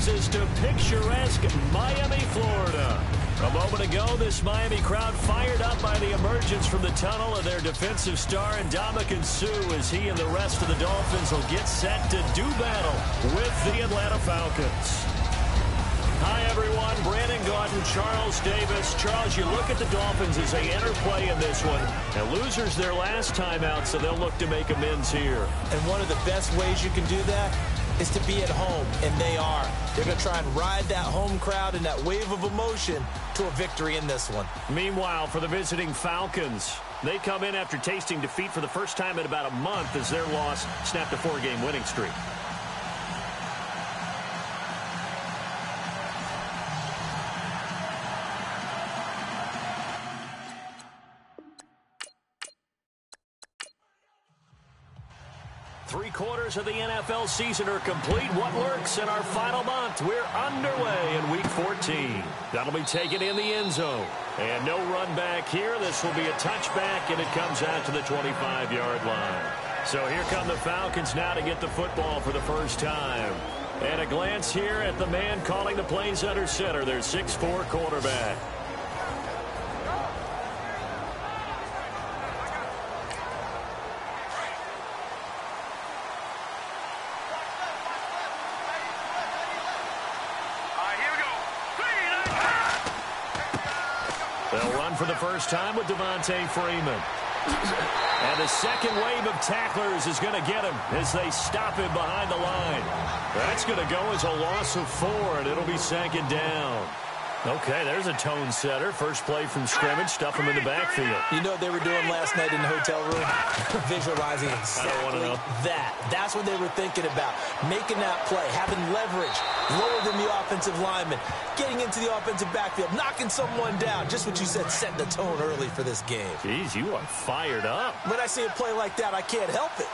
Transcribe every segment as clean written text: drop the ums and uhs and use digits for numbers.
brings us to picturesque Miami, Florida. A moment ago, this Miami crowd fired up by the emergence from the tunnel of their defensive star, Ndamukong Suh, as he and the rest of the Dolphins will get set to do battle with the Atlanta Falcons. Hi, everyone. Brandon Gaudin, Charles Davis. Charles, you look at the Dolphins as they enter play in this one. And losers their last time out, so they'll look to make amends here. And one of the best ways you can do that is to be at home, and they are. They're going to try and ride that home crowd and that wave of emotion to a victory in this one. Meanwhile, for the visiting Falcons, they come in after tasting defeat for the first time in about a month as their loss snapped a 4-game winning streak. Three-quarters of the NFL season are complete. What works in our final month? We're underway in Week 14. That'll be taken in the end zone. And no run back here. This will be a touchback, and it comes out to the 25-yard line. So here come the Falcons now to get the football for the first time. And a glance here at the man calling the plays under center, their 6'4" quarterback. They'll run for the first time with Devontae Freeman. And the second wave of tacklers is going to get him as they stop him behind the line. That's going to go as a loss of 4, and it'll be second down. Okay, there's a tone setter. First play from scrimmage, stuff him in the backfield. You know what they were doing last night in the hotel room? Visualizing exactly that. That's what they were thinking about. Making that play, having leverage, lower than the offensive lineman, getting into the offensive backfield, knocking someone down. Just what you said, setting the tone early for this game. Jeez, you are fired up. When I see a play like that, I can't help it.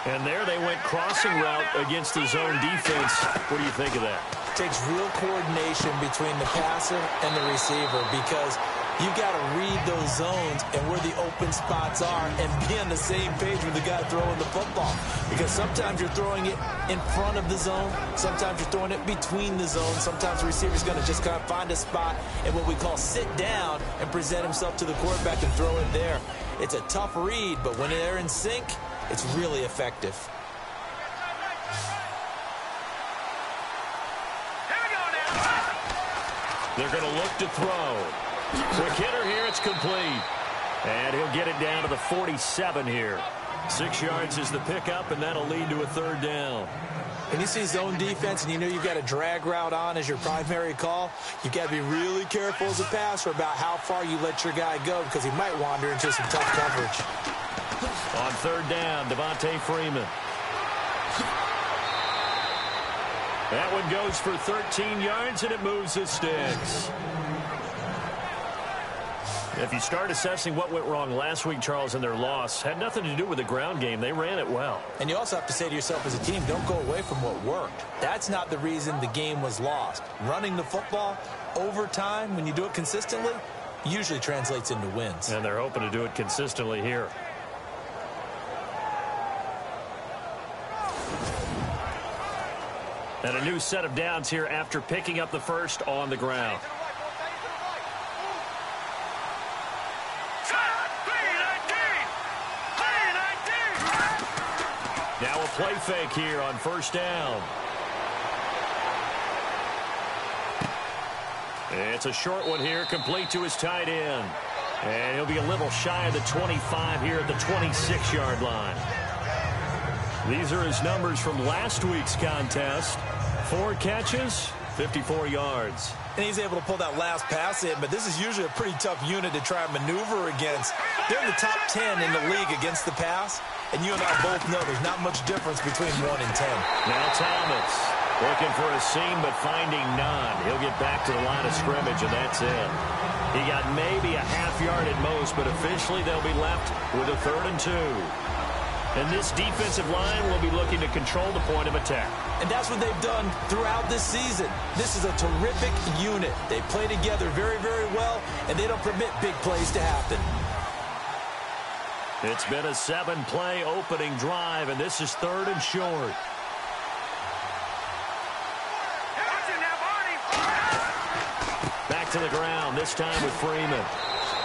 And there they went crossing route against the zone defense. What do you think of that? Takes real coordination between the passer and the receiver because you got to read those zones and where the open spots are and be on the same page with the guy throwing the football. Because sometimes you're throwing it in front of the zone. Sometimes you're throwing it between the zones. Sometimes the receiver's going to just kind of find a spot and what we call sit down and present himself to the quarterback and throw it there. It's a tough read, but when they're in sync, it's really effective. They're going to look to throw. Quick hitter here, it's complete. And he'll get it down to the 47 here. 6 yards is the pickup, and that'll lead to a third down. When you see zone defense and you know you've got a drag route on as your primary call, you've got to be really careful as a passer about how far you let your guy go because he might wander into some tough coverage. On third down, Devontae Freeman. That one goes for 13 yards, and it moves the sticks. If you start assessing what went wrong last week, Charles, in their loss, had nothing to do with the ground game. They ran it well. And you also have to say to yourself as a team, don't go away from what worked. That's not the reason the game was lost. Running the football over time, when you do it consistently, usually translates into wins. And they're hoping to do it consistently here. And a new set of downs here after picking up the first on the ground. Now a play fake here on first down. It's a short one here, complete to his tight end. And he'll be a little shy of the 25 here at the 26-yard line. These are his numbers from last week's contest. 4 catches, 54 yards. And he's able to pull that last pass in, but this is usually a pretty tough unit to try and maneuver against. They're in the top 10 in the league against the pass, and you and I both know there's not much difference between 1 and 10. Now Thomas looking for a seam, but finding none. He'll get back to the line of scrimmage, and that's it. He got maybe a half yard at most, but officially they'll be left with a 3rd and 2. And this defensive line will be looking to control the point of attack. And that's what they've done throughout this season. This is a terrific unit. They play together very, very well, and they don't permit big plays to happen. It's been a 7-play opening drive, and this is 3rd and short. back to the ground, this time with Freeman.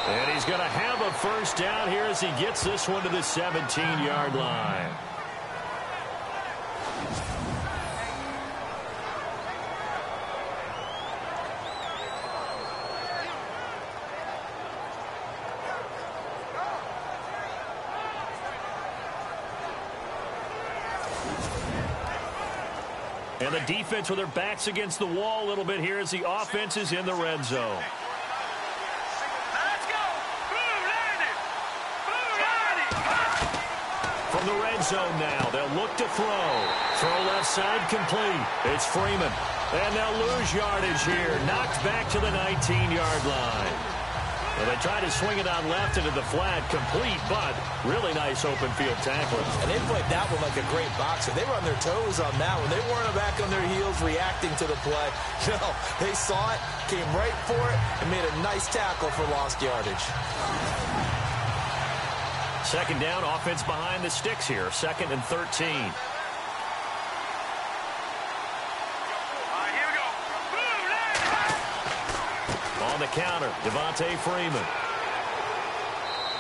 And he's going to have a first down here as he gets this one to the 17-yard line. And the defense with their backs against the wall a little bit here as the offense is in the red zone. Let's go! Blue landed! Blue landed! From the red zone now, they'll look to throw. Throw left side complete. It's Freeman. And they'll lose yardage here. Knocked back to the 19-yard line. Well, they tried to swing it on left into the flat, complete, but really nice open field tackling. And they played that one like a great boxer. They were on their toes on that one. They weren't back on their heels reacting to the play. No, they saw it, came right for it, and made a nice tackle for lost yardage. Second down, offense behind the sticks here. 2nd and 13. On the counter, Devontae Freeman.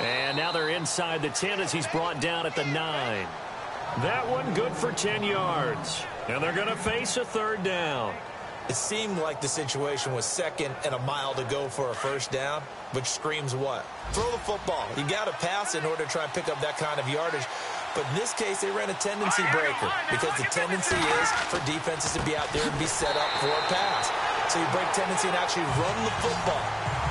And now they're inside the 10 as he's brought down at the 9. That one good for 10 yards. And they're going to face a 3rd down. It seemed like the situation was 2nd and a mile to go for a first down, which screams what? Throw the football. You got to pass in order to try and pick up that kind of yardage. But in this case, they ran a tendency breaker because the tendency is for defenses to be out there and be set up for a pass. So you break tendency and actually run the football.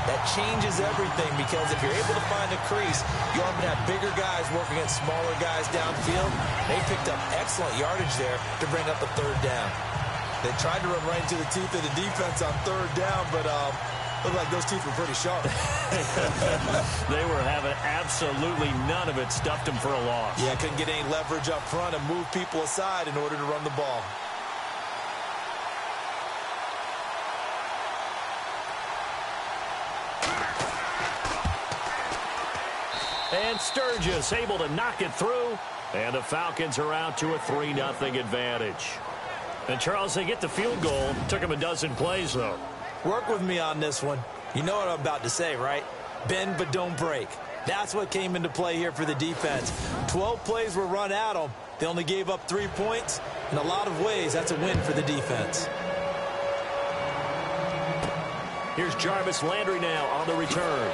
That changes everything because if you're able to find a crease, you are going to have bigger guys working against smaller guys downfield. They picked up excellent yardage there to bring up a 3rd down. They tried to run right into the teeth of the defense on 3rd down, but looked like those teeth were pretty sharp. They were having absolutely none of it. Stuffed them for a loss. Yeah, couldn't get any leverage up front and move people aside in order to run the ball. And Sturgis able to knock it through. And the Falcons are out to a 3-0 advantage. And, Charles, they get the field goal. Took them a dozen plays, though. Work with me on this one. You know what I'm about to say, right? Bend but don't break. That's what came into play here for the defense. 12 plays were run at them. They only gave up 3 points. In a lot of ways, that's a win for the defense. Here's Jarvis Landry now on the return.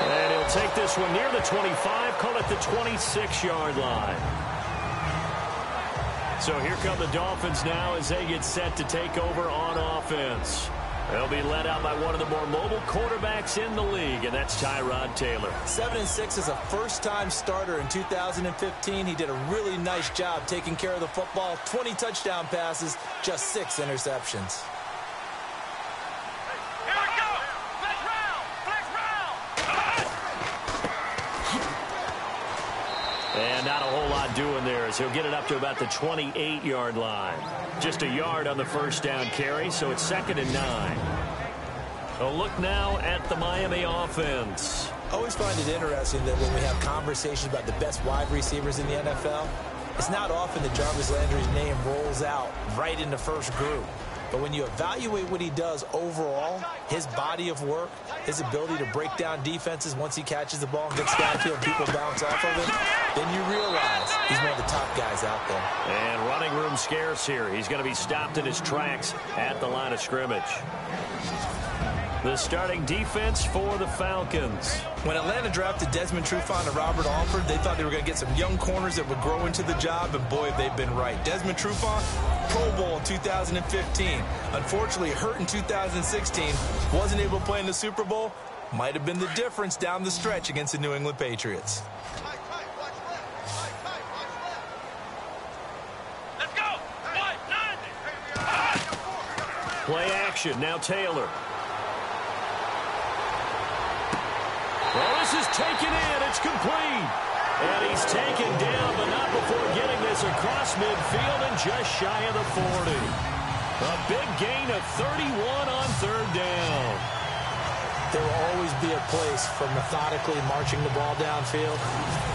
And he'll take this one near the 25, call it the 26-yard line. So here come the Dolphins now as they get set to take over on offense. They'll be led out by one of the more mobile quarterbacks in the league, and that's Tyrod Taylor. 7-6 as a first-time starter in 2015. He did a really nice job taking care of the football. 20 touchdown passes, just 6 interceptions. And not a whole lot doing there as he'll get it up to about the 28-yard line. Just a yard on the first down carry, so it's 2nd and 9. A look now at the Miami offense. I always find it interesting that when we have conversations about the best wide receivers in the NFL, it's not often that Jarvis Landry's name rolls out right in the first group. But when you evaluate what he does overall, his body of work, his ability to break down defenses once he catches the ball and gets downfield, people bounce off of him, then you realize he's one of the top guys out there. And running room scarce here. He's going to be stopped in his tracks at the line of scrimmage. The starting defense for the Falcons. When Atlanta drafted Desmond Trufant and Robert Alford, they thought they were going to get some young corners that would grow into the job, and boy, they've been right. Desmond Trufant, Pro Bowl in 2015. Unfortunately, hurt in 2016. Wasn't able to play in the Super Bowl. Might have been the difference down the stretch against the New England Patriots. Let's go! Play action, now Taylor. Well, this is taken in. It's complete. And he's taken down, but not before getting this across midfield and just shy of the 40. A big gain of 31 on 3rd down. There will always be a place for methodically marching the ball downfield.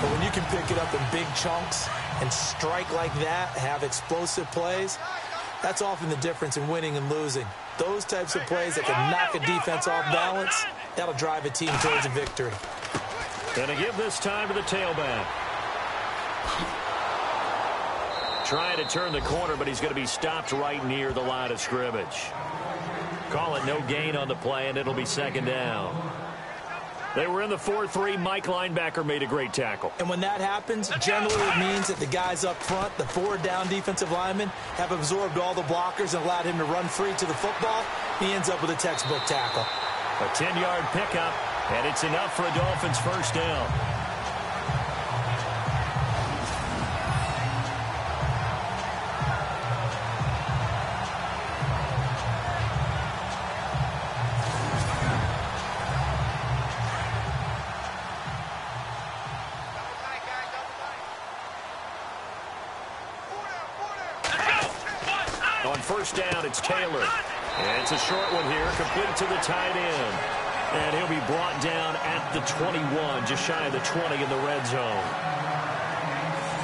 But when you can pick it up in big chunks and strike like that, have explosive plays, That's often the difference in winning and losing. Those types of plays that can knock a defense off balance, that'll drive a team towards a victory. Gonna give this time to the tailback. Trying to turn the corner, but he's going to be stopped right near the line of scrimmage. Call it no gain on the play, and it'll be second down. They were in the 4-3. Mike linebacker made a great tackle. And when that happens, generally it means that the guys up front, the forward-down defensive linemen, have absorbed all the blockers and allowed him to run free to the football. He ends up with a textbook tackle. A 10-yard pickup, and it's enough for a Dolphins first down. First down, it's Taylor. And it's a short one here, complete to the tight end. And he'll be brought down at the 21, just shy of the 20 in the red zone.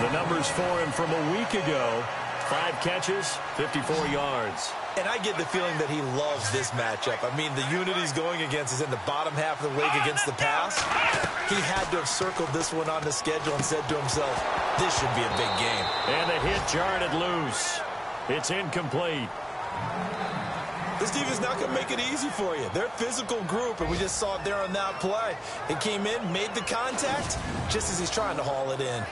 The numbers for him from a week ago, 5 catches, 54 yards. And I get the feeling that he loves this matchup. I mean, the unit he's going against is in the bottom half of the league against the pass. He had to have circled this one on the schedule and said to himself, this should be a big game. And the hit jarred it loose. It's incomplete. This defense is not going to make it easy for you. They're a physical group, and we just saw it there on that play. It came in, made the contact, just as he's trying to haul it in.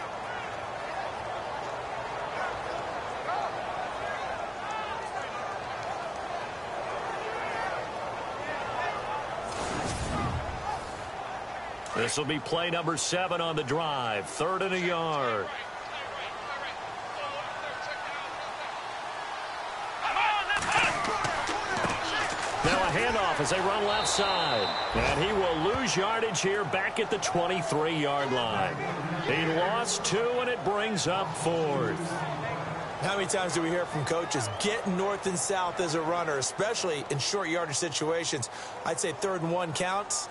This will be play number 7 on the drive. 3rd and a yard. Now a handoff as they run left side. And he will lose yardage here back at the 23-yard line. He lost 2, and it brings up 4th. How many times do we hear from coaches, get north and south as a runner, especially in short yardage situations? I'd say 3rd and 1 counts.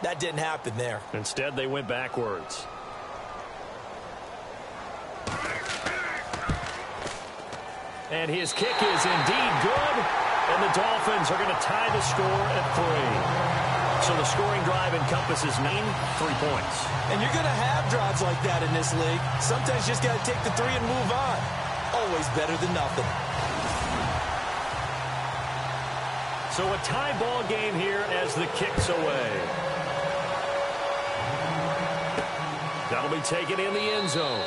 That didn't happen there. Instead, they went backwards. And his kick is indeed good. And the Dolphins are going to tie the score at 3. So the scoring drive encompasses 3 points. And you're going to have drives like that in this league. Sometimes you just got to take the 3 and move on. Always better than nothing. So a tie ball game here as the kick's away. That'll be taken in the end zone.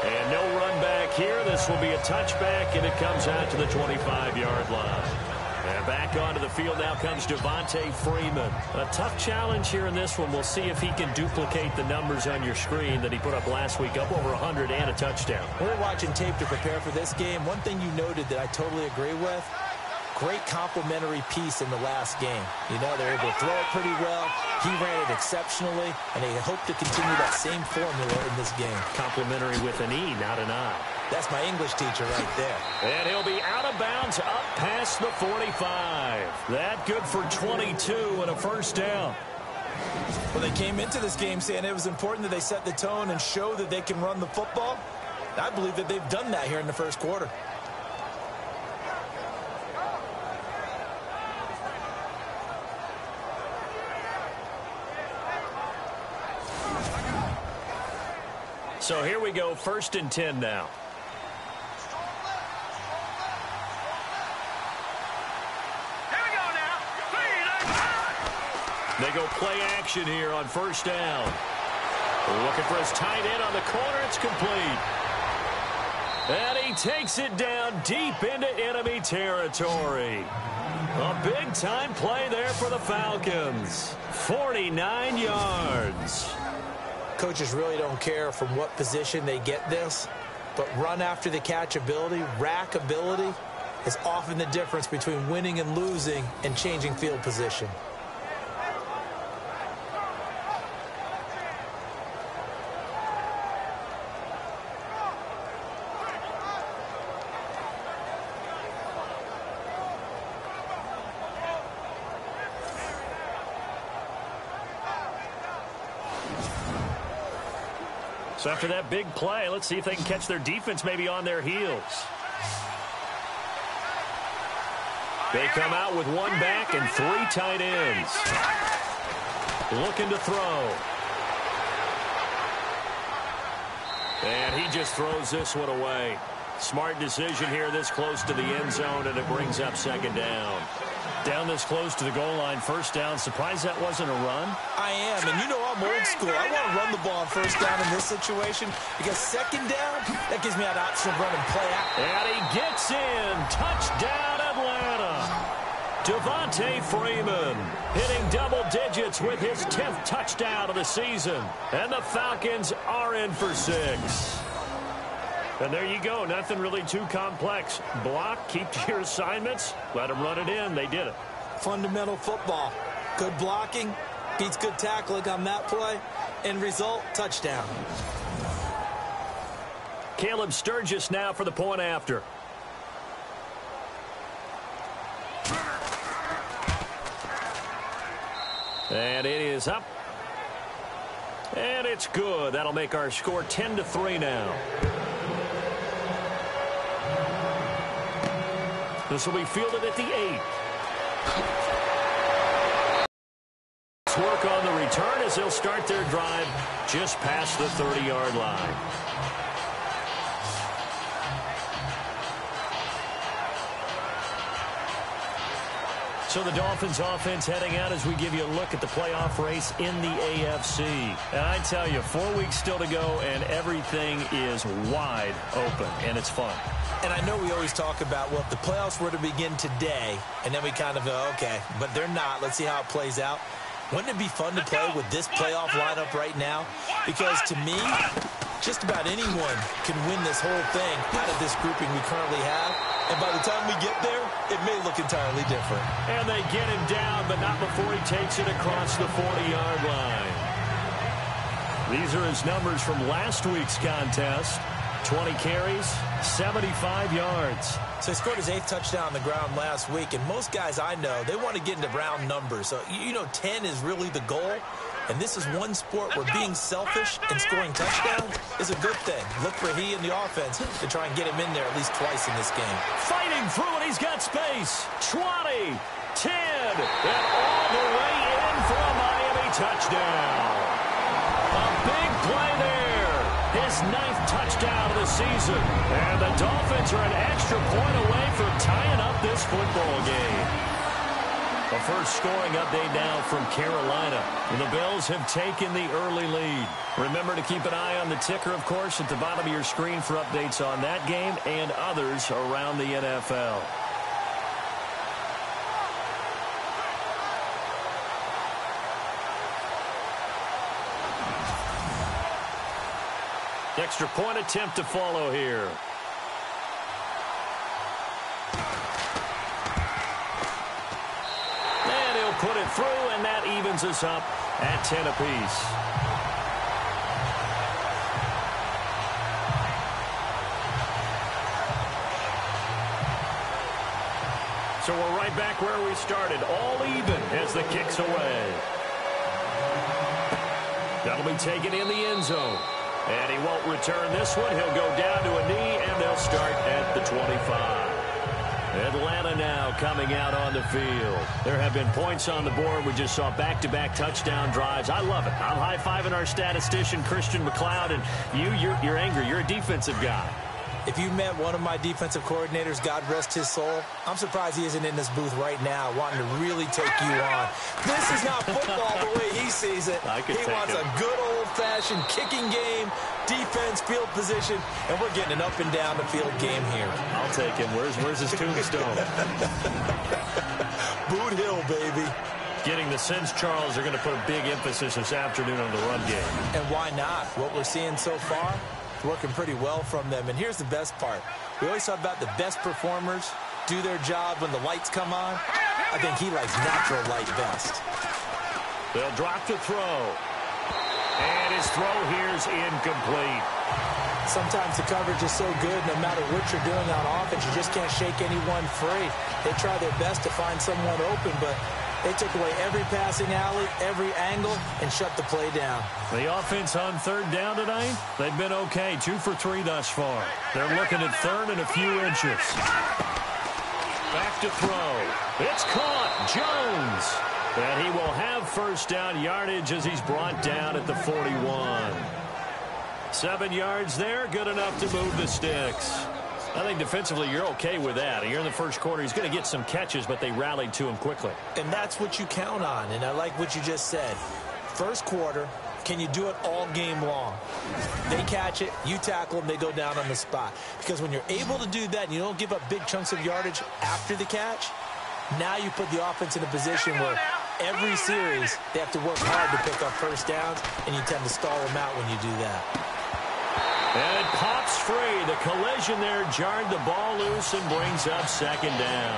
And no run back here. This will be a touchback, and it comes out to the 25-yard line. And back onto the field now comes Devontae Freeman. A tough challenge here in this one. We'll see if he can duplicate the numbers on your screen that he put up last week, up over 100 and a touchdown. We're watching tape to prepare for this game. One thing you noted that I totally agree with, great complementary piece in the last game. You know, they're able to throw it pretty well. He ran it exceptionally, and they hope to continue that same formula in this game. Complimentary with an E, not an I. That's my English teacher right there. And he'll be out of bounds up past the 45. That good for 22 and a first down. Well, they came into this game saying it was important that they set the tone and show that they can run the football. I believe that they've done that here in the first quarter. So here we go, 1st and 10 now. Here we go now. They go play action here on 1st down. Looking for his tight end on the corner. It's complete. And he takes it down deep into enemy territory. A big-time play there for the Falcons. 49 yards. Coaches really don't care from what position they get this, but run after the catch ability, rack ability, is often the difference between winning and losing and changing field position. So after that big play, let's see if they can catch their defense maybe on their heels. They come out with one back and 3 tight ends. Looking to throw. And he just throws this one away. Smart decision here this close to the end zone, and it brings up second down. Down this close to the goal line, first down. Surprised that wasn't a run? I am, and you know I'm old school. I want to run the ball on first down in this situation because second down, that gives me an option of running play out. And he gets in. Touchdown, Atlanta. Devontae Freeman hitting double digits with his 10th touchdown of the season. And the Falcons are in for 6. And there you go. Nothing really too complex. Block, keep to your assignments, let them run it in. They did it. Fundamental football. Good blocking beats good tackling on that play. End result, touchdown. Caleb Sturgis now for the point after. And it is up. And it's good. That'll make our score 10-3 now. This will be fielded at the 8. Let's work on the return as they'll start their drive just past the 30-yard line. So the Dolphins offense heading out as we give you a look at the playoff race in the AFC. And I tell you, 4 weeks still to go, and everything is wide open, and it's fun. And I know we always talk about, well, if the playoffs were to begin today, and then we kind of go, okay, but they're not. Let's see how it plays out. Wouldn't it be fun to play with this playoff lineup right now? Because to me, just about anyone can win this whole thing out of this grouping we currently have. And by the time we get there, it may look entirely different. And they get him down, but not before he takes it across the 40-yard line. These are his numbers from last week's contest. 20 carries, 75 yards. So he scored his 8th touchdown on the ground last week, and most guys I know, they want to get into round numbers. So, you know, 10 is really the goal. And this is one sport where being selfish and scoring touchdowns is a good thing. Look for he and the offense to try and get him in there at least twice in this game. Fighting through it, he's got space. 20, 10, and all the way in for a Miami touchdown. A big play there. His 9th touchdown of the season. And the Dolphins are an extra point away from tying up this football game. The first scoring update now from Carolina. And the Bills have taken the early lead. Remember to keep an eye on the ticker, of course, at the bottom of your screen for updates on that game and others around the NFL. Extra point attempt to follow here. And he'll put it through, and that evens us up at 10 apiece. So we're right back where we started, all even as the kick's away. That'll be taken in the end zone. And he won't return this one. He'll go down to a knee, and they'll start at the 25. Atlanta now coming out on the field. There have been points on the board. We just saw back-to-back touchdown drives. I love it. I'm high-fiving our statistician, Christian McLeod, and you're angry. You're a defensive guy. If you met one of my defensive coordinators, God rest his soul, I'm surprised he isn't in this booth right now wanting to really take you on. This is not football the way he sees it. He wants a good old-fashioned kicking game, defense, field position, and we're getting an up-and-down-the-field game here. I'll take him. Where's his tombstone? Boot Hill, baby. Getting the sense, Charles, are going to put a big emphasis this afternoon on the run game. And why not? What we're seeing so far, working pretty well from them. And here's the best part. We always talk about the best performers do their job when the lights come on. I think he likes natural light best. They'll drop to throw. And his throw here is incomplete. Sometimes the coverage is so good, no matter what you're doing on offense, you just can't shake anyone free. They try their best to find someone open, but they took away every passing alley, every angle, and shut the play down. The offense on third down tonight, they've been okay. 2 for 3 thus far. They're looking at third and a few inches. Back to throw. It's caught. Jones. And he will have first down yardage as he's brought down at the 41. 7 yards there. Good enough to move the sticks. I think defensively you're okay with that. Here in the first quarter, he's going to get some catches, but they rallied to him quickly. And that's what you count on, and I like what you just said. First quarter, can you do it all game long? They catch it, you tackle them, they go down on the spot. Because when you're able to do that and you don't give up big chunks of yardage after the catch, now you put the offense in a position where every series they have to work hard to pick up first downs, and you tend to stall them out when you do that. And it pops free. The collision there jarred the ball loose and brings up second down.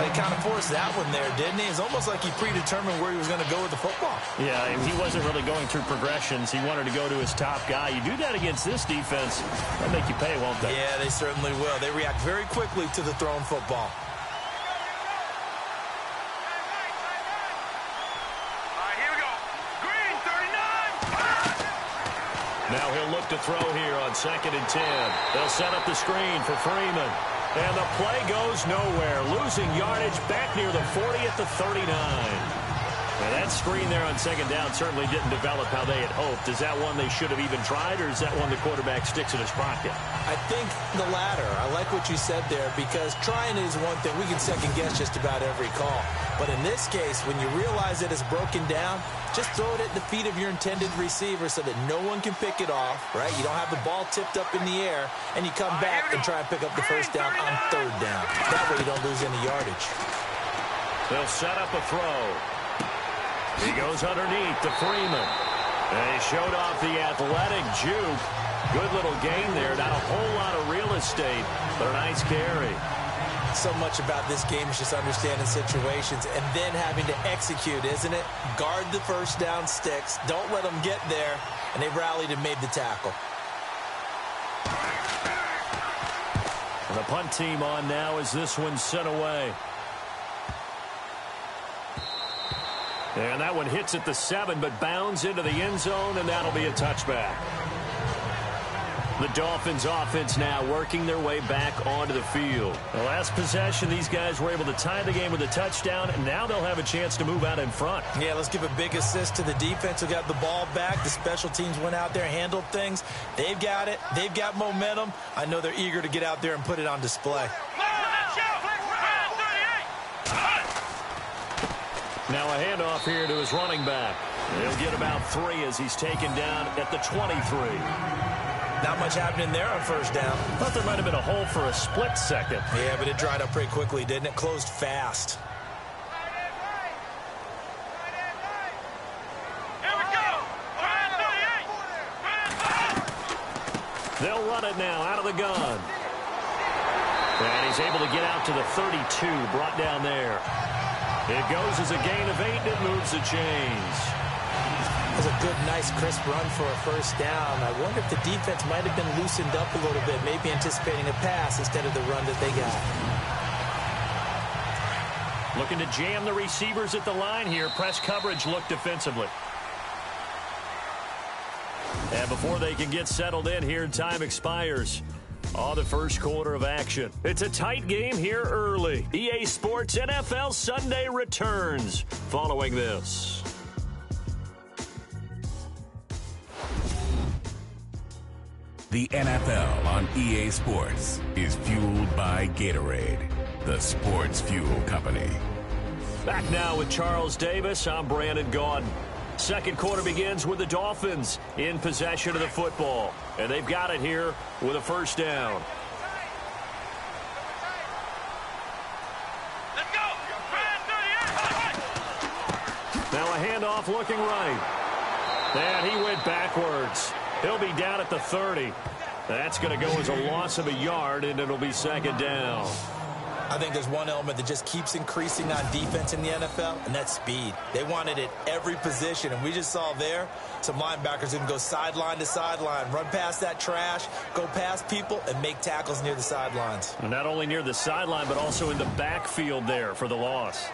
He kind of forced that one there, didn't he? It's almost like he predetermined where he was going to go with the football. Yeah, he wasn't really going through progressions. He wanted to go to his top guy. You do that against this defense, they'll make you pay, won't they? Yeah, they certainly will. They react very quickly to the thrown football. Now he'll look to throw here on 2nd and 10. They'll set up the screen for Freeman. And the play goes nowhere. Losing yardage back near the 40 at the 39. And that screen there on 2nd down certainly didn't develop how they had hoped. Is that one they should have even tried, or is that one the quarterback sticks in his pocket? I think the latter. I like what you said there, because trying is one thing. We can second guess just about every call. But in this case, when you realize that it's broken down, just throw it at the feet of your intended receiver so that no one can pick it off, right? You don't have the ball tipped up in the air, and you come back and try and pick up the first down on 3rd down. That way you don't lose any yardage. They'll set up a throw. He goes underneath to Freeman. And he showed off the athletic juke. Good little gain there. Not a whole lot of real estate, but a nice carry. So much about this game is just understanding situations and then having to execute, isn't it? Guard the first down sticks. Don't let them get there. And they rallied and made the tackle. And the punt team on now as this one's sent away. And that one hits at the 7, but bounds into the end zone, and that'll be a touchback. The Dolphins offense now working their way back onto the field. The last possession, these guys were able to tie the game with a touchdown, and now they'll have a chance to move out in front. Yeah, let's give a big assist to the defense who got the ball back. The special teams went out there, handled things. They've got it. They've got momentum. I know they're eager to get out there and put it on display. Now a handoff here to his running back. He'll get about 3 as he's taken down at the 23. Not much happening there on first down. Thought there might have been a hole for a split second. Yeah, but it dried up pretty quickly, didn't it? Closed fast. Here we go. They'll run it now out of the gun. And he's able to get out to the 32, brought down there. It goes as a gain of 8, and it moves the chains. It was a good, nice, crisp run for a first down. I wonder if the defense might have been loosened up a little bit, maybe anticipating a pass instead of the run that they got. Looking to jam the receivers at the line here. Press coverage look defensively. And before they can get settled in here, time expires. The first quarter of action. It's a tight game here early. EA Sports NFL Sunday returns following this. The NFL on EA Sports is fueled by Gatorade, the sports fuel company. Back now with Charles Davis. I'm Brandon Gaudin. Second quarter begins with the Dolphins in possession of the football. And they've got it here with a first down. Let's go. Now a handoff looking right. And he went backwards. He'll be down at the 30. That's going to go as a loss of a yard, and it'll be second down. I think there's one element that just keeps increasing on defense in the NFL, and that's speed. They want it at every position, and we just saw there some linebackers who can go sideline to sideline, run past that trash, go past people, and make tackles near the sidelines. And not only near the sideline, but also in the backfield there for the loss.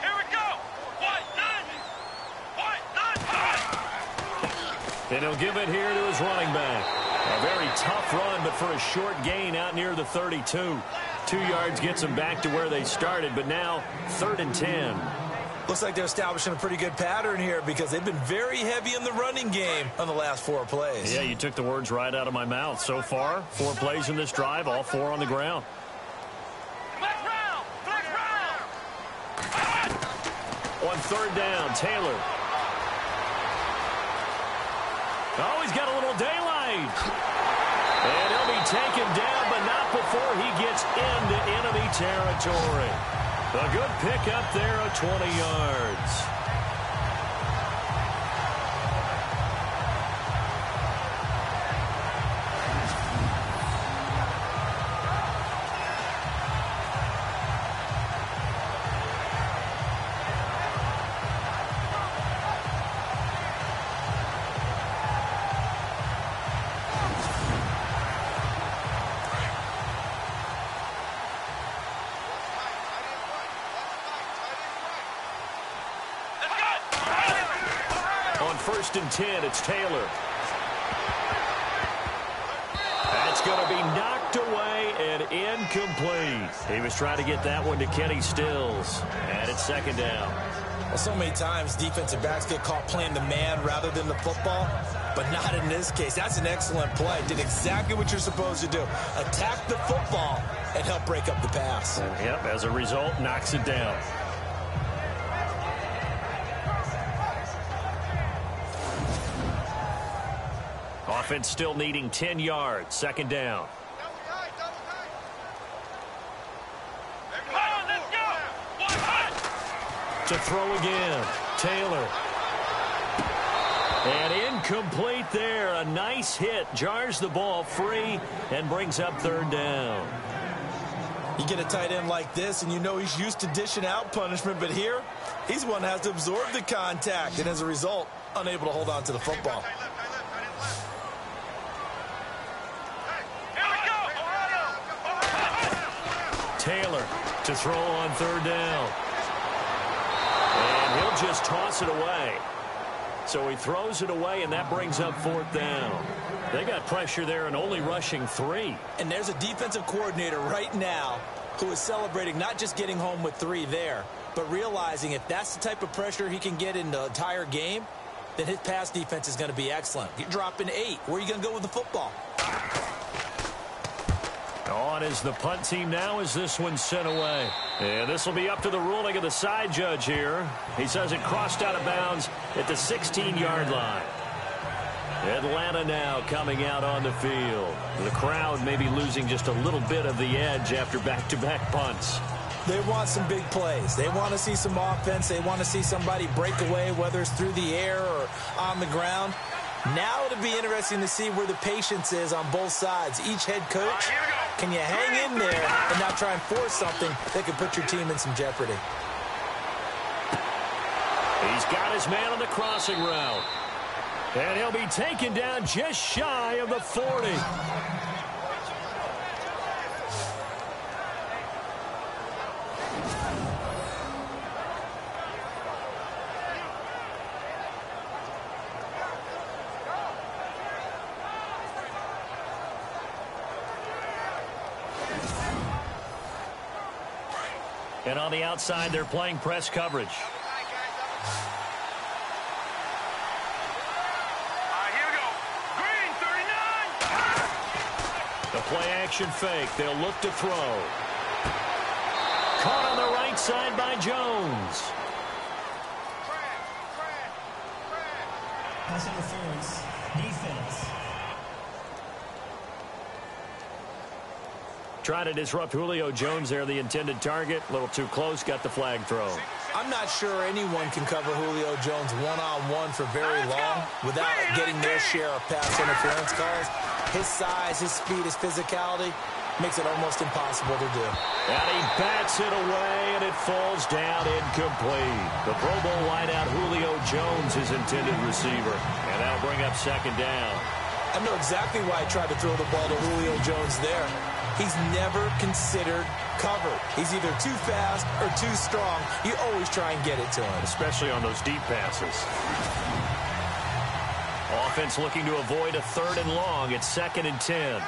Here we go. 1, 9. 1, 9. And he'll give it here to his running back. A very tough run, but for a short gain out near the 32. 2 yards gets them back to where they started, but now 3rd and 10. Looks like they're establishing a pretty good pattern here because they've been very heavy in the running game on the last 4 plays. Yeah, you took the words right out of my mouth. So far, 4 plays in this drive, all 4 on the ground. Flex round! Flex round! On 3rd down, Taylor. Oh, he's got a little daylight. And he'll be taken down, but not before he gets into enemy territory. A good pickup there of 20 yards. On 1st and 10, it's Taylor. That's going to be knocked away and incomplete. He was trying to get that one to Kenny Stills. And it's 2nd down. Well, so many times defensive backs get caught playing the man rather than the football, but not in this case. That's an excellent play. Did exactly what you're supposed to do. Attack the football and help break up the pass. Yep, as a result, knocks it down. Offense still needing 10 yards. 2nd down. Come on, let's go! One hut! To throw again. Taylor. And incomplete there. A nice hit. Jars the ball free and brings up 3rd down. You get a tight end like this, and you know he's used to dishing out punishment, but here, he's the one that has to absorb the contact, and as a result, unable to hold on to the football. Taylor to throw on 3rd down. And he'll just toss it away. So he throws it away, and that brings up 4th down. They got pressure there and only rushing 3. And there's a defensive coordinator right now who is celebrating not just getting home with 3 there, but realizing if that's the type of pressure he can get in the entire game, then his pass defense is going to be excellent. You're dropping 8. Where are you going to go with the football? On is the punt team now as this one's sent away. And this will be up to the ruling of the side judge here. He says it crossed out of bounds at the 16-yard line. Atlanta now coming out on the field. The crowd may be losing just a little bit of the edge after back-to-back punts. They want some big plays. They want to see some offense. They want to see somebody break away, whether it's through the air or on the ground. Now it'll be interesting to see where the patience is on both sides. Each head coach, can you hang in there and not try and force something that could put your team in some jeopardy? He's got his man on the crossing route. And he'll be taken down just shy of the 40. And on the outside, they're playing press coverage. Here we go. Green, 39. The play-action fake. They'll look to throw. Caught on the right side by Jones. Pass interference. Defense. Trying to disrupt Julio Jones there, the intended target. A little too close, got the flag thrown. I'm not sure anyone can cover Julio Jones one-on-one for very long without getting their share of pass interference calls. His size, his speed, his physicality makes it almost impossible to do. And he bats it away, and it falls down incomplete. The Pro Bowl wideout Julio Jones, his intended receiver. And that'll bring up 2nd down. I know exactly why I tried to throw the ball to Julio Jones there. He's never considered covered. He's either too fast or too strong. You always try and get it to him. Especially on those deep passes. Offense looking to avoid a 3rd and long. It's 2nd and 10.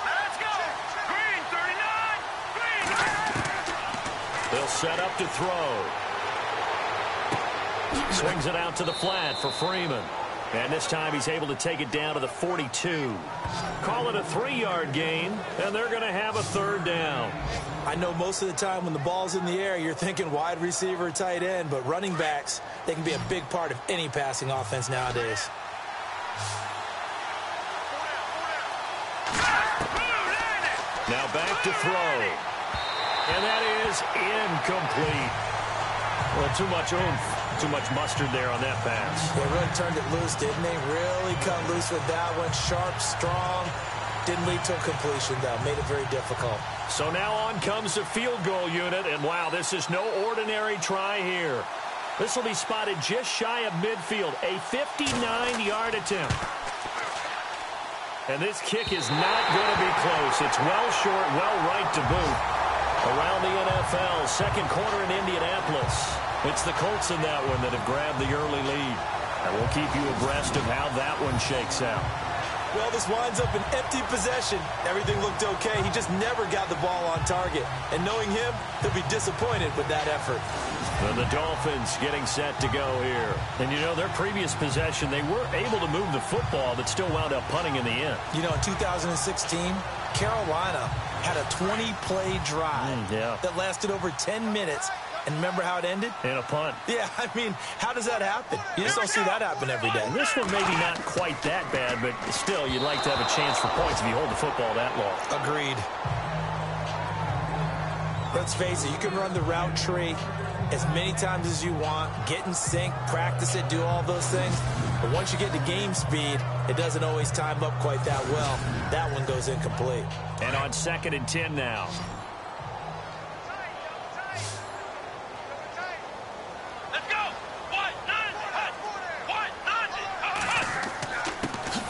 Let's go. Green, 39. Green. They'll set up to throw. Swings it out to the flat for Freeman. And this time he's able to take it down to the 42. Call it a 3-yard gain, and they're going to have a 3rd down. I know most of the time when the ball's in the air, you're thinking wide receiver, tight end, but running backs, they can be a big part of any passing offense nowadays. Now back to throw. And that is incomplete. Well, too much oomph. Too much mustard there on that pass. They really turned it loose, didn't they? Really cut loose with that one. Sharp, strong. Didn't lead to a completion, though. Made it very difficult. So now on comes the field goal unit. And, wow, this is no ordinary try here. This will be spotted just shy of midfield. A 59-yard attempt. And this kick is not going to be close. It's well short, well right to boot. Around the NFL, 2nd quarter in Indianapolis. It's the Colts in that one that have grabbed the early lead. And we'll keep you abreast of how that one shakes out. Well, this winds up an empty possession. Everything looked okay. He just never got the ball on target. And knowing him, he'll be disappointed with that effort. And the Dolphins getting set to go here. And, you know, their previous possession, they were able to move the football but still wound up punting in the end. You know, in 2016, Carolina had a 20-play drive that lasted over 10 minutes. And remember how it ended? In a punt. Yeah, I mean, how does that happen? You just don't see that happen every day. And this one maybe not quite that bad, but still, you'd like to have a chance for points if you hold the football that long. Agreed. Let's face it, you can run the route tree as many times as you want, get in sync, practice it, do all those things. But once you get to game speed, it doesn't always time up quite that well. That one goes incomplete. And on 2nd and 10 now.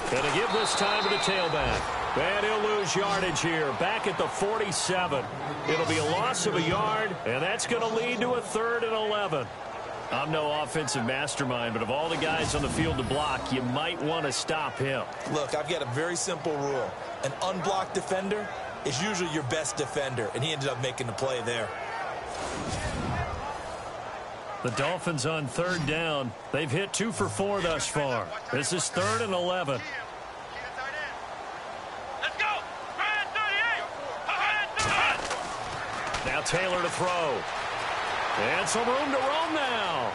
Going to give this time to the tailback. And he'll lose yardage here. Back at the 47. It'll be a loss of a yard, and that's going to lead to a 3rd and 11. I'm no offensive mastermind, but of all the guys on the field to block, you might want to stop him. Look, I've got a very simple rule. An unblocked defender is usually your best defender, and he ended up making the play there. The Dolphins on 3rd down. They've hit 2 for 4 thus far. This is 3rd and 11. Let's go. Brand 38. Now Taylor to throw. And some room to roam now.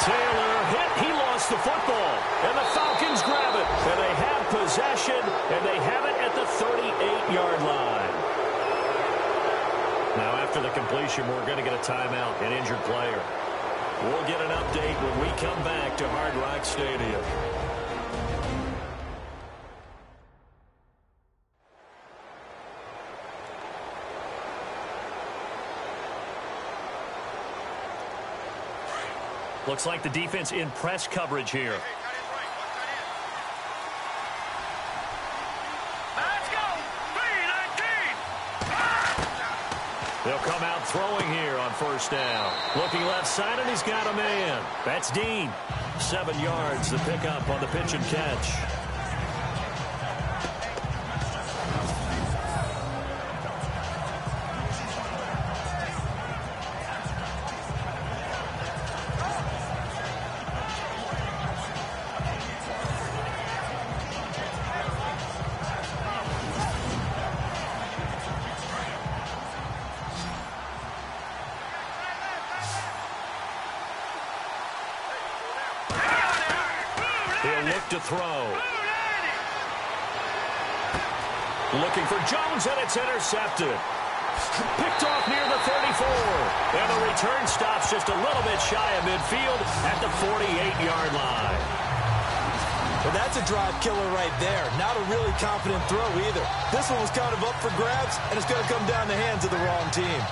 Taylor hit. He lost the football. And the Falcons grab it. And they have possession. And they have it at the 38-yard line. Now after the completion, we're going to get a timeout, an injured player. We'll get an update when we come back to Hard Rock Stadium. Looks like the defense in press coverage here. Let's go. 3-19. They'll come out throwing here on 1st down. Looking left side, and he's got a man. That's Dean. 7 yards, the pickup on the pitch and catch. He'll look to throw. Looking for Jones, and it's intercepted. Picked off near the 34. And the return stops just a little bit shy of midfield at the 48-yard line. Well, that's a drive killer right there. Not a really confident throw either. This one was kind of up for grabs, and it's going to come down the hands of the wrong team.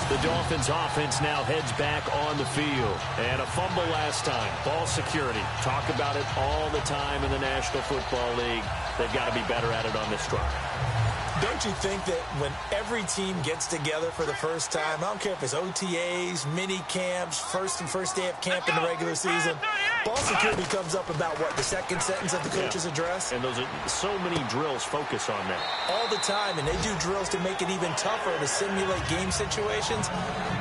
The Dolphins offense now heads back on the field. And a fumble last time. Ball security. Talk about it all the time in the National Football League. They've got to be better at it on this drive. Don't you think that when every team gets together for the first time, I don't care if it's OTAs, mini camps, first day of camp in the regular season, ball security comes up about, what, the second sentence of the coach's address? And those are so many drills focus on that. All the time, and they do drills to make it even tougher to simulate game situations.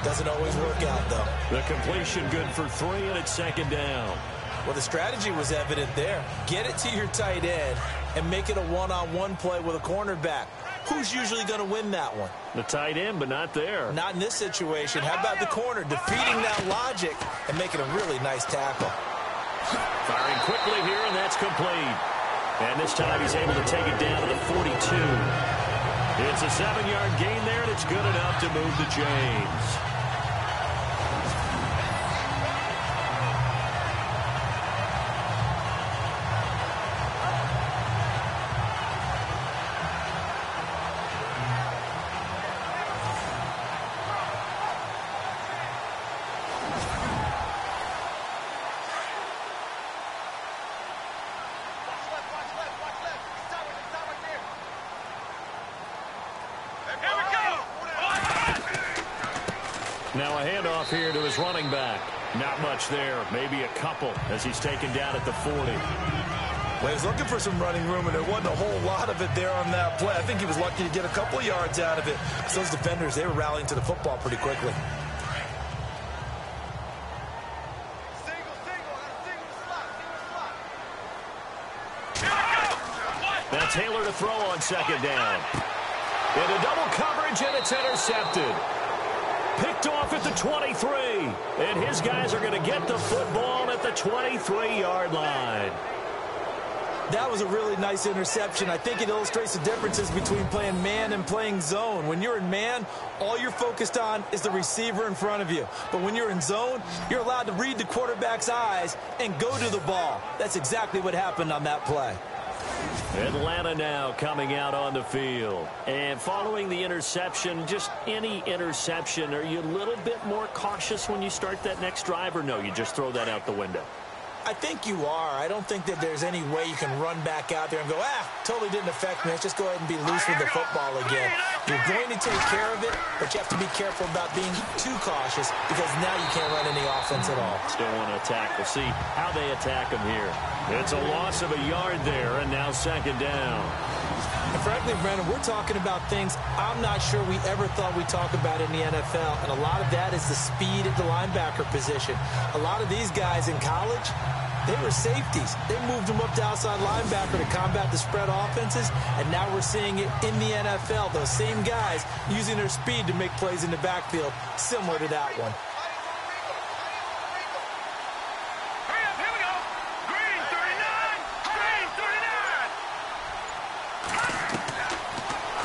Doesn't always work out, though. The completion good for 3, and it's second down. Well, the strategy was evident there. Get it to your tight end and make it a one-on-one play with a cornerback. Who's usually going to win that one? The tight end, but not there. Not in this situation. How about the corner defeating that logic and making a really nice tackle? Firing quickly here, and that's complete. And this time he's able to take it down to the 42. It's a 7-yard gain there, and it's good enough to move the chains. Now a handoff here to his running back. Not much there, maybe a couple as he's taken down at the 40. Well, he's looking for some running room, and there wasn't a whole lot of it there on that play. I think he was lucky to get a couple of yards out of it. So those defenders, they were rallying to the football pretty quickly. Now Taylor to throw on second down. Into double coverage, and it's intercepted. Picked off at the 23. And his guys are going to get the football at the 23-yard line. That was a really nice interception. I think it illustrates the differences between playing man and playing zone. When you're in man, all you're focused on is the receiver in front of you. But when you're in zone, you're allowed to read the quarterback's eyes and go to the ball. That's exactly what happened on that play. Atlanta now coming out on the field. And following the interception, just any interception, are you a little bit more cautious when you start that next drive, or no, you just throw that out the window? I think you are. I don't think that there's any way you can run back out there and go, totally didn't affect me. Let's just go ahead and be loose with the football again. You're going to take care of it, but you have to be careful about being too cautious because now you can't run any offense at all. Still want to attack. We'll see how they attack him here. It's a loss of a yard there, and now second down. And frankly, Brandon, we're talking about things I'm not sure we ever thought we'd talk about in the NFL, and a lot of that is the speed at the linebacker position. A lot of these guys in college, they were safeties. They moved them up to outside linebacker to combat the spread offenses, and now we're seeing it in the NFL. Those same guys using their speed to make plays in the backfield, similar to that one.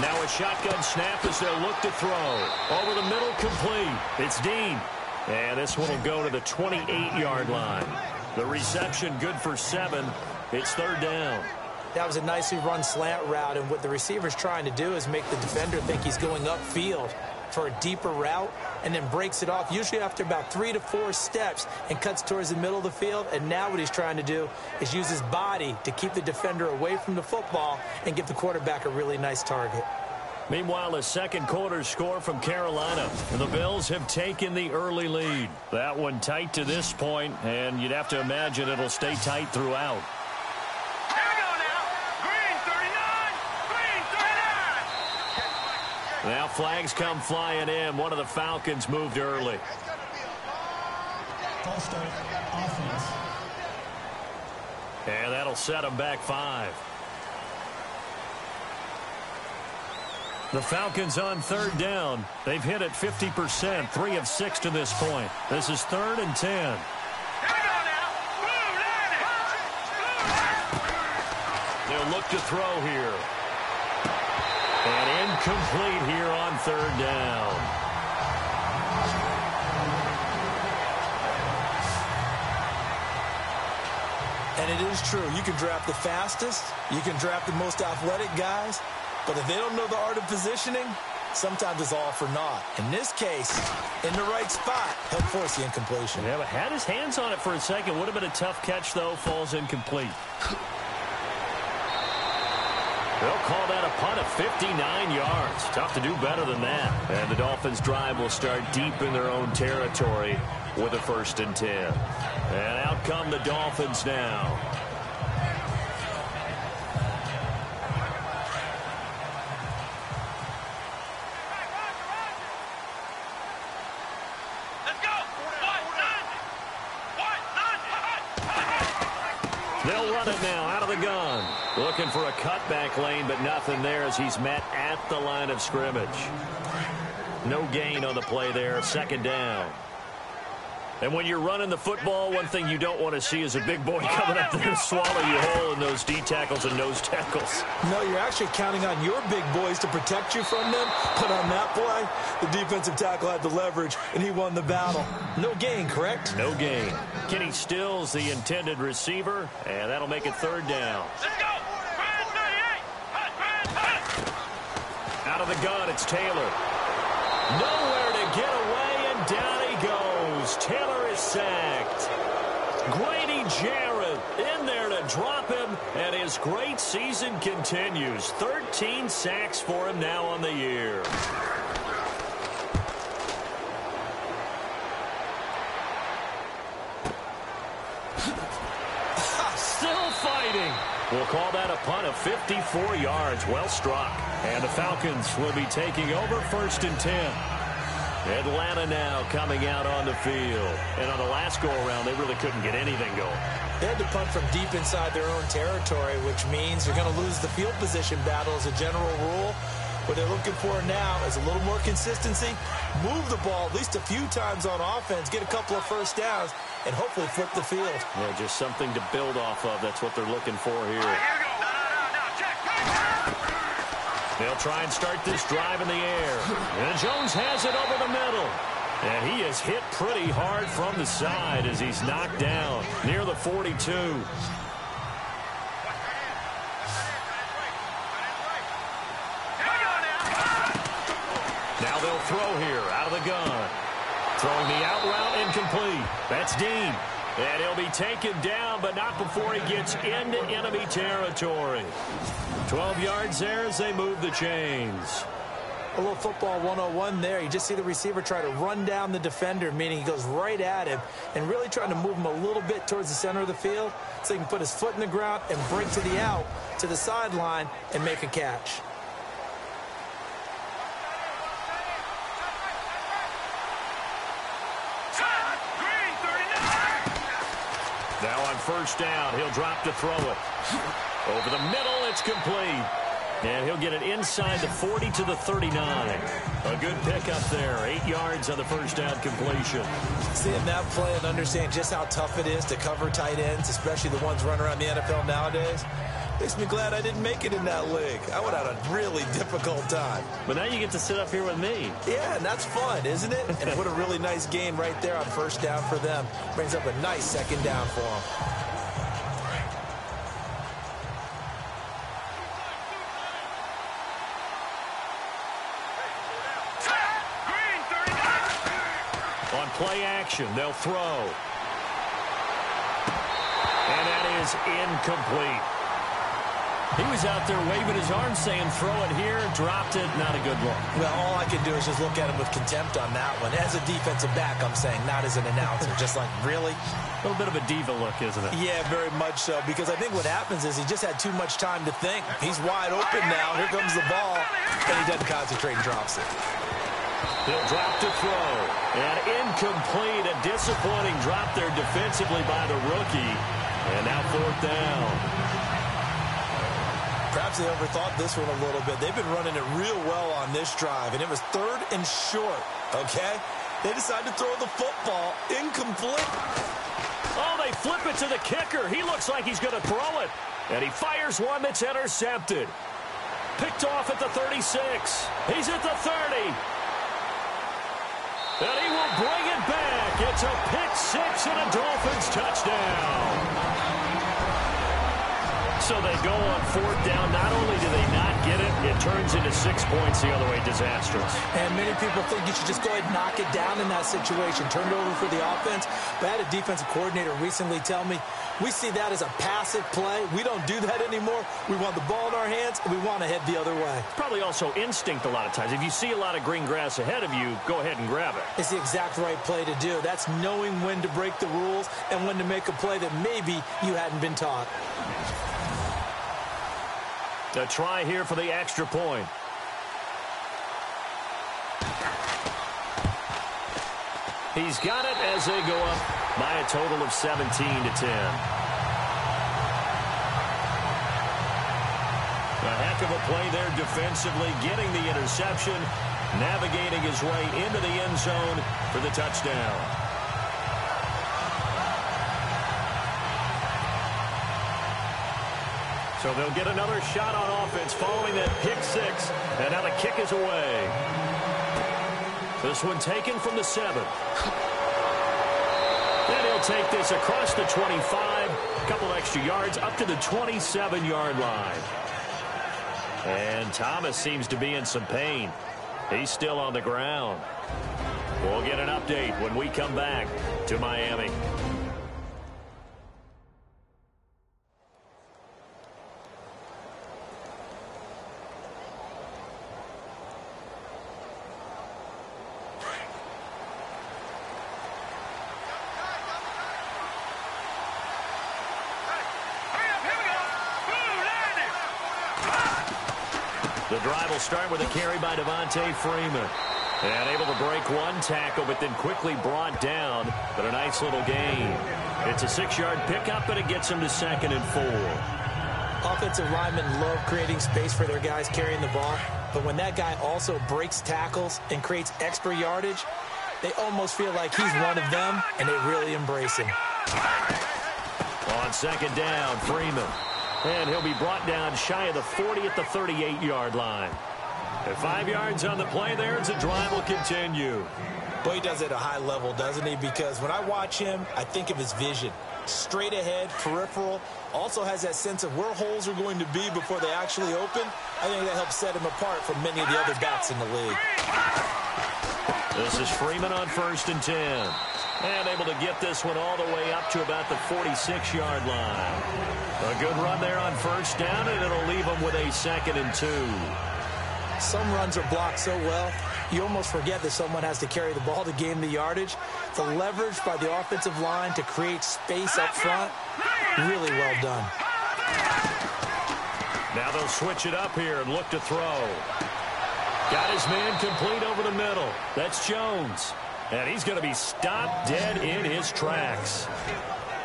Now a shotgun snap as they'll look to throw. Over the middle, complete. It's Dean. And this one will go to the 28-yard line. The reception good for 7. It's third down. That was a nicely run slant route, and what the receiver's trying to do is make the defender think he's going upfield for a deeper route and then breaks it off, usually after about 3 to 4 steps, and cuts towards the middle of the field. And now what he's trying to do is use his body to keep the defender away from the football and give the quarterback a really nice target. Meanwhile, a second quarter score from Carolina. And the Bills have taken the early lead. That one tight to this point, and you'd have to imagine it'll stay tight throughout. Here we go now. Green 39. Green 39. Now flags come flying in. One of the Falcons moved early. False start, offense. And that'll set them back 5. The Falcons on third down. They've hit it 50%, 3 of 6 to this point. This is 3rd and 10. Here we go now. Blue line it. They'll look to throw here. And incomplete here on third down. And it is true. You can draft the fastest. You can draft the most athletic guys. But if they don't know the art of positioning, sometimes it's all for naught. In this case, in the right spot, he'll force the incompletion. Yeah, but had his hands on it for a second. Would have been a tough catch, though. Falls incomplete. They'll call that a punt of 59 yards. Tough to do better than that. And the Dolphins' drive will start deep in their own territory with a 1st and 10. And out come the Dolphins now. They'll run it now out of the gun. Looking for a cutback lane, but nothing there as he's met at the line of scrimmage. No gain on the play there. 2nd down. And when you're running the football, one thing you don't want to see is a big boy coming up there to swallow you whole in those D tackles and nose tackles. No, you're actually counting on your big boys to protect you from them. But on that play, the defensive tackle had the leverage, and he won the battle. No gain, correct? No gain. Kenny Stills, the intended receiver, and that'll make it 3rd down. Let's go! Out of the gun, it's Taylor. Nowhere to get away, and down he goes. Taylor is sacked. Grady Jarrett in there to drop him, and his great season continues. 13 sacks for him now on the year. Still fighting. We'll call that a punt of 54 yards. Well struck. And the Falcons will be taking over 1st and 10. Atlanta now coming out on the field. And on the last go-around, they really couldn't get anything going. They had to punt from deep inside their own territory, which means you're going to lose the field position battle as a general rule. What they're looking for now is a little more consistency, move the ball at least a few times on offense, get a couple of 1st downs, and hopefully flip the field. Yeah, just something to build off of. That's what they're looking for here. Here we go. No, check. They'll try and start this drive in the air. And Jones has it over the middle. And he is hit pretty hard from the side as he's knocked down near the 42. Now they'll throw here out of the gun. Throwing the out route incomplete. That's Dean. And he'll be taken down, but not before he gets into enemy territory. 12 yards there as they move the chains. A little football 101 there. You just see the receiver try to run down the defender, meaning he goes right at him and really trying to move him a little bit towards the center of the field so he can put his foot in the ground and break to the out, to the sideline, and make a catch. Now on 1st down, he'll drop to throw it. Over the middle, it's complete. And he'll get it inside the 40 to the 39. A good pickup there. 8 yards on the 1st down completion. Seeing that play and understand just how tough it is to cover tight ends, especially the ones running around the NFL nowadays, makes me glad I didn't make it in that league. I would have had a really difficult time. But now you get to sit up here with me. Yeah, and that's fun, isn't it? And what a really nice gain right there on 1st down for them. Brings up a nice 2nd down for them. On play action, they'll throw. And that is incomplete. He was out there waving his arms saying, throw it here, dropped it, not a good look. Well, all I can do is just look at him with contempt on that one. As a defensive back, I'm saying, not as an announcer. Just like, really? A little bit of a diva look, isn't it? Yeah, very much so, because I think what happens is he just had too much time to think. He's wide open now. Here comes the ball, and he doesn't concentrate and drops it. He'll drop to throw. And incomplete. A disappointing drop there defensively by the rookie. And now 4th down. Perhaps they overthought this one a little bit. They've been running it real well on this drive, and it was 3rd and short, okay? They decided to throw the football incomplete. Oh, they flip it to the kicker. He looks like he's going to throw it. And he fires one that's intercepted. Picked off at the 36. He's at the 30. And he will bring it back. It's a pick 6 and a Dolphins touchdown. So they go on 4th down. Not only do they not get it, it turns into 6 points the other way. Disastrous. And many people think you should just go ahead and knock it down in that situation. Turn it over for the offense. But I had a defensive coordinator recently tell me, we see that as a passive play. We don't do that anymore. We want the ball in our hands, and we want to head the other way. Probably also instinct a lot of times. If you see a lot of green grass ahead of you, go ahead and grab it. It's the exact right play to do. That's knowing when to break the rules and when to make a play that maybe you hadn't been taught. A try here for the extra point. He's got it as they go up by a total of 17-10. A heck of a play there defensively, getting the interception, navigating his way into the end zone for the touchdown. So they'll get another shot on offense following that pick six, and now the kick is away. This one taken from the 7. And he'll take this across the 25, a couple extra yards up to the 27-yard line. And Thomas seems to be in some pain. He's still on the ground. We'll get an update when we come back to Miami. The drive will start with a carry by Devontae Freeman. And able to break one tackle, but then quickly brought down. But a nice little gain. It's a 6-yard pickup, and it gets him to 2nd and 4. Offensive linemen love creating space for their guys carrying the ball. But when that guy also breaks tackles and creates extra yardage, they almost feel like he's one of them, and they really embrace him. On 2nd down, Freeman. And he'll be brought down shy of the 40 at the 38-yard line. At 5 yards on the play there, as the drive will continue. Boy, he does it at a high level, doesn't he? Because when I watch him, I think of his vision. Straight ahead, peripheral. Also has that sense of where holes are going to be before they actually open. I think that helps set him apart from many of the other backs in the league. This is Freeman on 1st and 10. And able to get this one all the way up to about the 46-yard line. A good run there on 1st down, and it'll leave them with a 2nd and 2. Some runs are blocked so well, you almost forget that someone has to carry the ball to gain the yardage. The leverage by the offensive line to create space up front, really well done. Now they'll switch it up here and look to throw. Got his man complete over the middle. That's Jones. And he's going to be stopped dead in his tracks.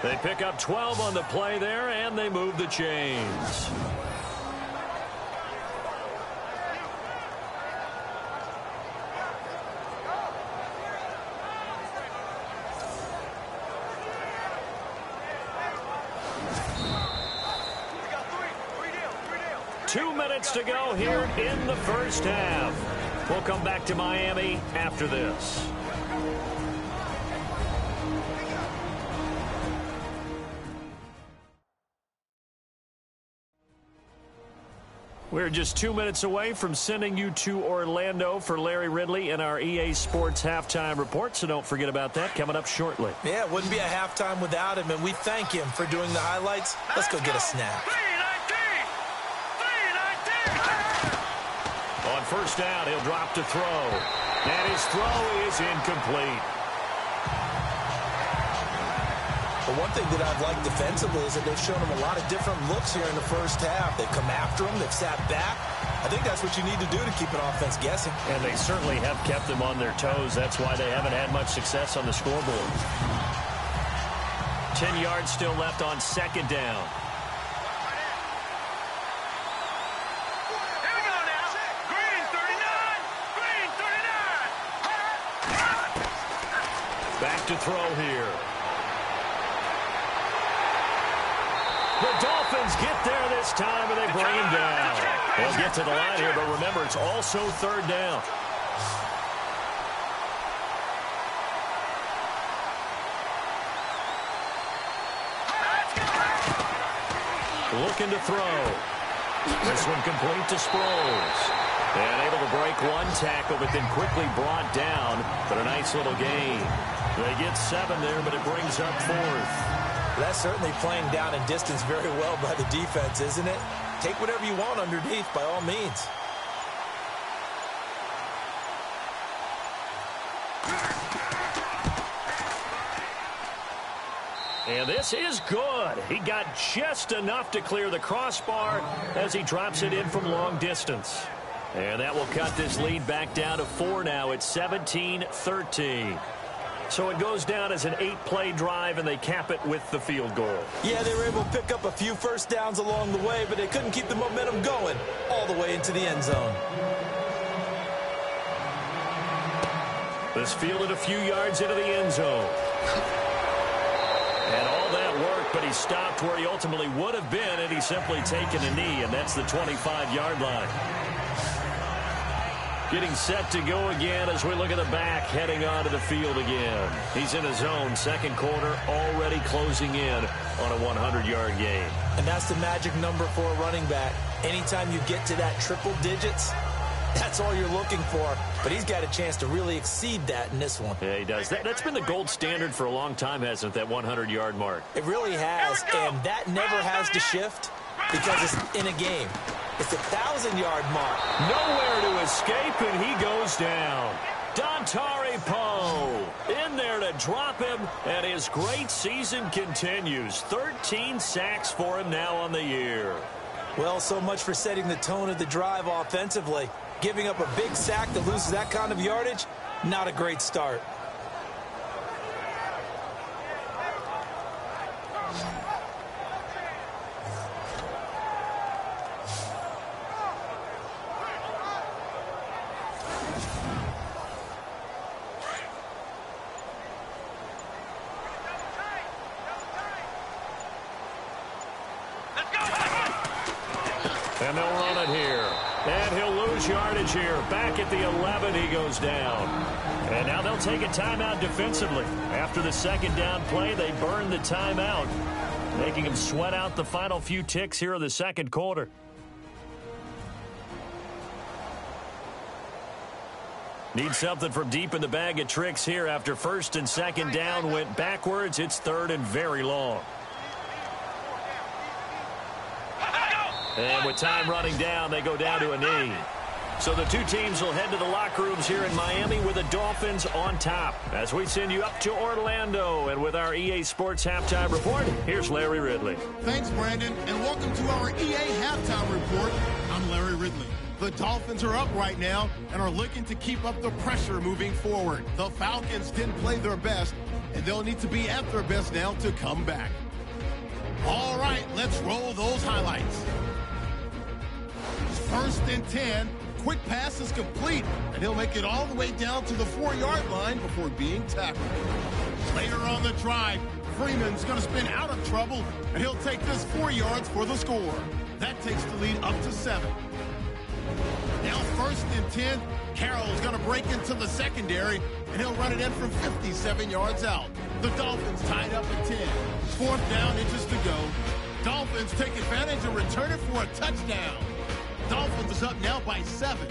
They pick up 12 on the play there, and they move the chains. Two minutes to go here in the first half. We'll come back to Miami after this. We're just 2 minutes away from sending you to Orlando for Larry Ridley in our EA Sports Halftime Report, so don't forget about that coming up shortly. Yeah, it wouldn't be a halftime without him, and we thank him for doing the highlights. Let's go get a snap. On 1st down, he'll drop to throw. And his throw is incomplete. But one thing that I've liked defensively is that they've shown him a lot of different looks here in the first half. They've come after him. They've sat back. I think that's what you need to do to keep an offense guessing. And they certainly have kept them on their toes. That's why they haven't had much success on the scoreboard. 10 yards still left on 2nd down. Here we go now. Green 39. Green 39. Back to throw here. The Dolphins get there this time, and they bring him down. They'll get to the line here, but remember, it's also 3rd down. Looking to throw. This one complete to Sproles. And able to break one tackle, but then quickly brought down. But a nice little gain. They get 7 there, but it brings up 4th. That's certainly playing down and distance very well by the defense, isn't it? Take whatever you want underneath, by all means. And this is good. He got just enough to clear the crossbar as he drops it in from long distance. And that will cut this lead back down to 4 now. It's 17-13. So it goes down as an 8-play drive, and they cap it with the field goal. Yeah, they were able to pick up a few first downs along the way, but they couldn't keep the momentum going all the way into the end zone. This fielded a few yards into the end zone. And all that work, but he stopped where he ultimately would have been had he simply taken a knee, and that's the 25-yard line. Getting set to go again as we look at the back heading onto the field again. He's in his zone, second quarter, already closing in on a 100-yard gain. And that's the magic number for a running back. Anytime you get to that triple digits, that's all you're looking for. But he's got a chance to really exceed that in this one. Yeah, he does. That's been the gold standard for a long time, hasn't it, that 100-yard mark? It really has, and that never has to shift because it's in a game. It's a 1,000-yard mark. Nowhere to escape, and he goes down. Dontari Poe in there to drop him, and his great season continues. 13 sacks for him now on the year. Well, so much for setting the tone of the drive offensively. Giving up a big sack that loses that kind of yardage, not a great start. And they'll run it here. And he'll lose yardage here. Back at the 11, he goes down. And now they'll take a timeout defensively. After the second down play, they burn the timeout, making him sweat out the final few ticks here in the second quarter. Need something from deep in the bag of tricks here after first and second down went backwards. It's third and very long. And with time running down, they go down to a knee. So the two teams will head to the locker rooms here in Miami with the Dolphins on top. As we send you up to Orlando, and with our EA Sports Halftime Report, here's Larry Ridley. Thanks, Brandon, and welcome to our EA Halftime Report. I'm Larry Ridley. The Dolphins are up right now and are looking to keep up the pressure moving forward. The Falcons didn't play their best, and they'll need to be at their best now to come back. All right, let's roll those highlights. First and 10. Quick pass is complete, and he'll make it all the way down to the 4-yard line before being tackled. Later on the drive, Freeman's going to spin out of trouble, and he'll take this 4 yards for the score. That takes the lead up to 7. Now first and 10. Carroll's going to break into the secondary, and he'll run it in from 57 yards out. The Dolphins tied up at 10. 4th down, inches to go. Dolphins take advantage and return it for a touchdown. Dolphins is up now by 7.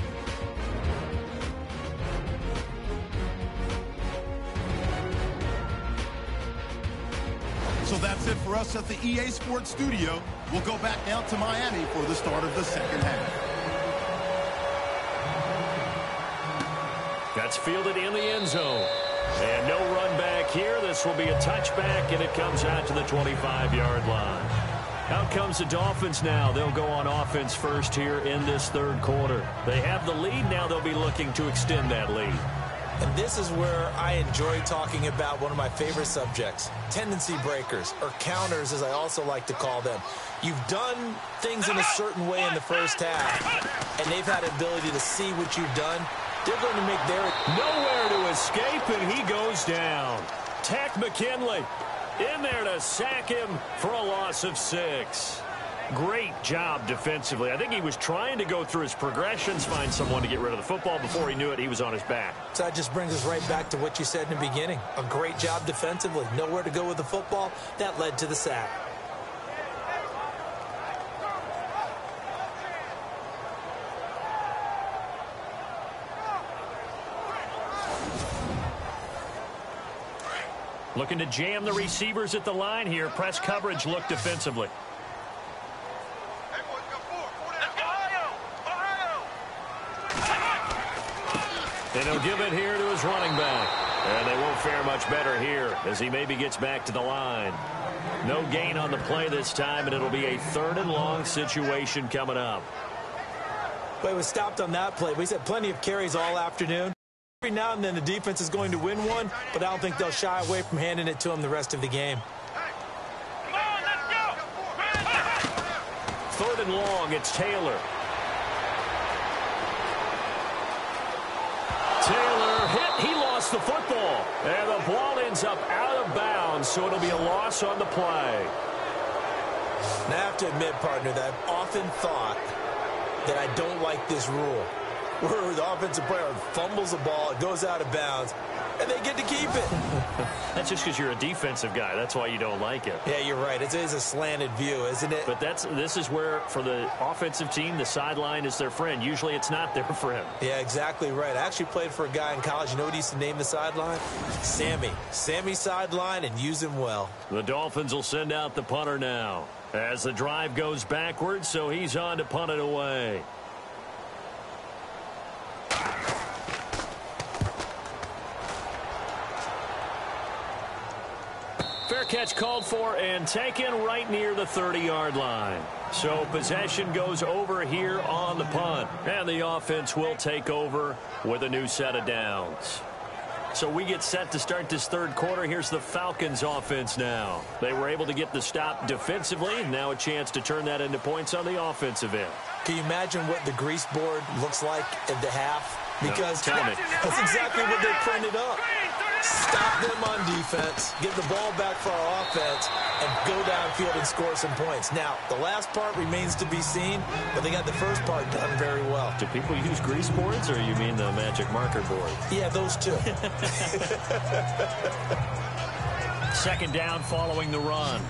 So that's it for us at the EA Sports Studio. We'll go back now to Miami for the start of the second half. That's fielded in the end zone. And no run back here. This will be a touchback, and it comes out to the 25-yard line. Out comes the Dolphins now. They'll go on offense first here in this third quarter. They have the lead. Now they'll be looking to extend that lead. And this is where I enjoy talking about one of my favorite subjects, tendency breakers, or counters as I also like to call them. You've done things in a certain way in the first half, and they've had the ability to see what you've done. They're going to make their... Nowhere to escape, and he goes down. Tack McKinley in there to sack him for a loss of 6. Great job defensively. I think he was trying to go through his progressions, find someone to get rid of the football. Before he knew it, he was on his back. So that just brings us right back to what you said in the beginning. A great job defensively. Nowhere to go with the football. That led to the sack. Looking to jam the receivers at the line here. Press coverage look defensively. And he'll give it here to his running back. And they won't fare much better here as he maybe gets back to the line. No gain on the play this time, and it'll be a 3rd and long situation coming up. Well, he was stopped on that play. He's had plenty of carries all afternoon. Every now and then the defense is going to win one, but I don't think they'll shy away from handing it to him the rest of the game. Come on, let's go. 3rd and long, it's Taylor. Taylor hit. He lost the football. And the ball ends up out of bounds, so it'll be a loss on the play. Now, I have to admit, partner, that I've often thought that I don't like this rule, where the offensive player fumbles the ball, it goes out of bounds, and they get to keep it. That's just because you're a defensive guy. That's why you don't like it. Yeah, you're right. It is a slanted view, isn't it? But this is where, for the offensive team, the sideline is their friend. Usually it's not their friend. Yeah, exactly right. I actually played for a guy in college. You know what he used to name the sideline? Sammy. Sammy sideline, and use him well. The Dolphins will send out the punter now as the drive goes backwards, so he's on to punt it away. Fair catch called for and taken right near the 30-yard line. So possession goes over here on the punt. And the offense will take over with a new set of downs. So we get set to start this 3rd quarter. Here's the Falcons offense now. They were able to get the stop defensively. And now a chance to turn that into points on the offensive end. Can you imagine what the grease board looks like at the half? Because no, that's exactly what they printed up. Stop them on defense, get the ball back for our offense, and go downfield and score some points. Now, the last part remains to be seen, but they got the first part done very well. Do people use grease boards, or you mean the magic marker board? Yeah, those two. 2nd down following the run.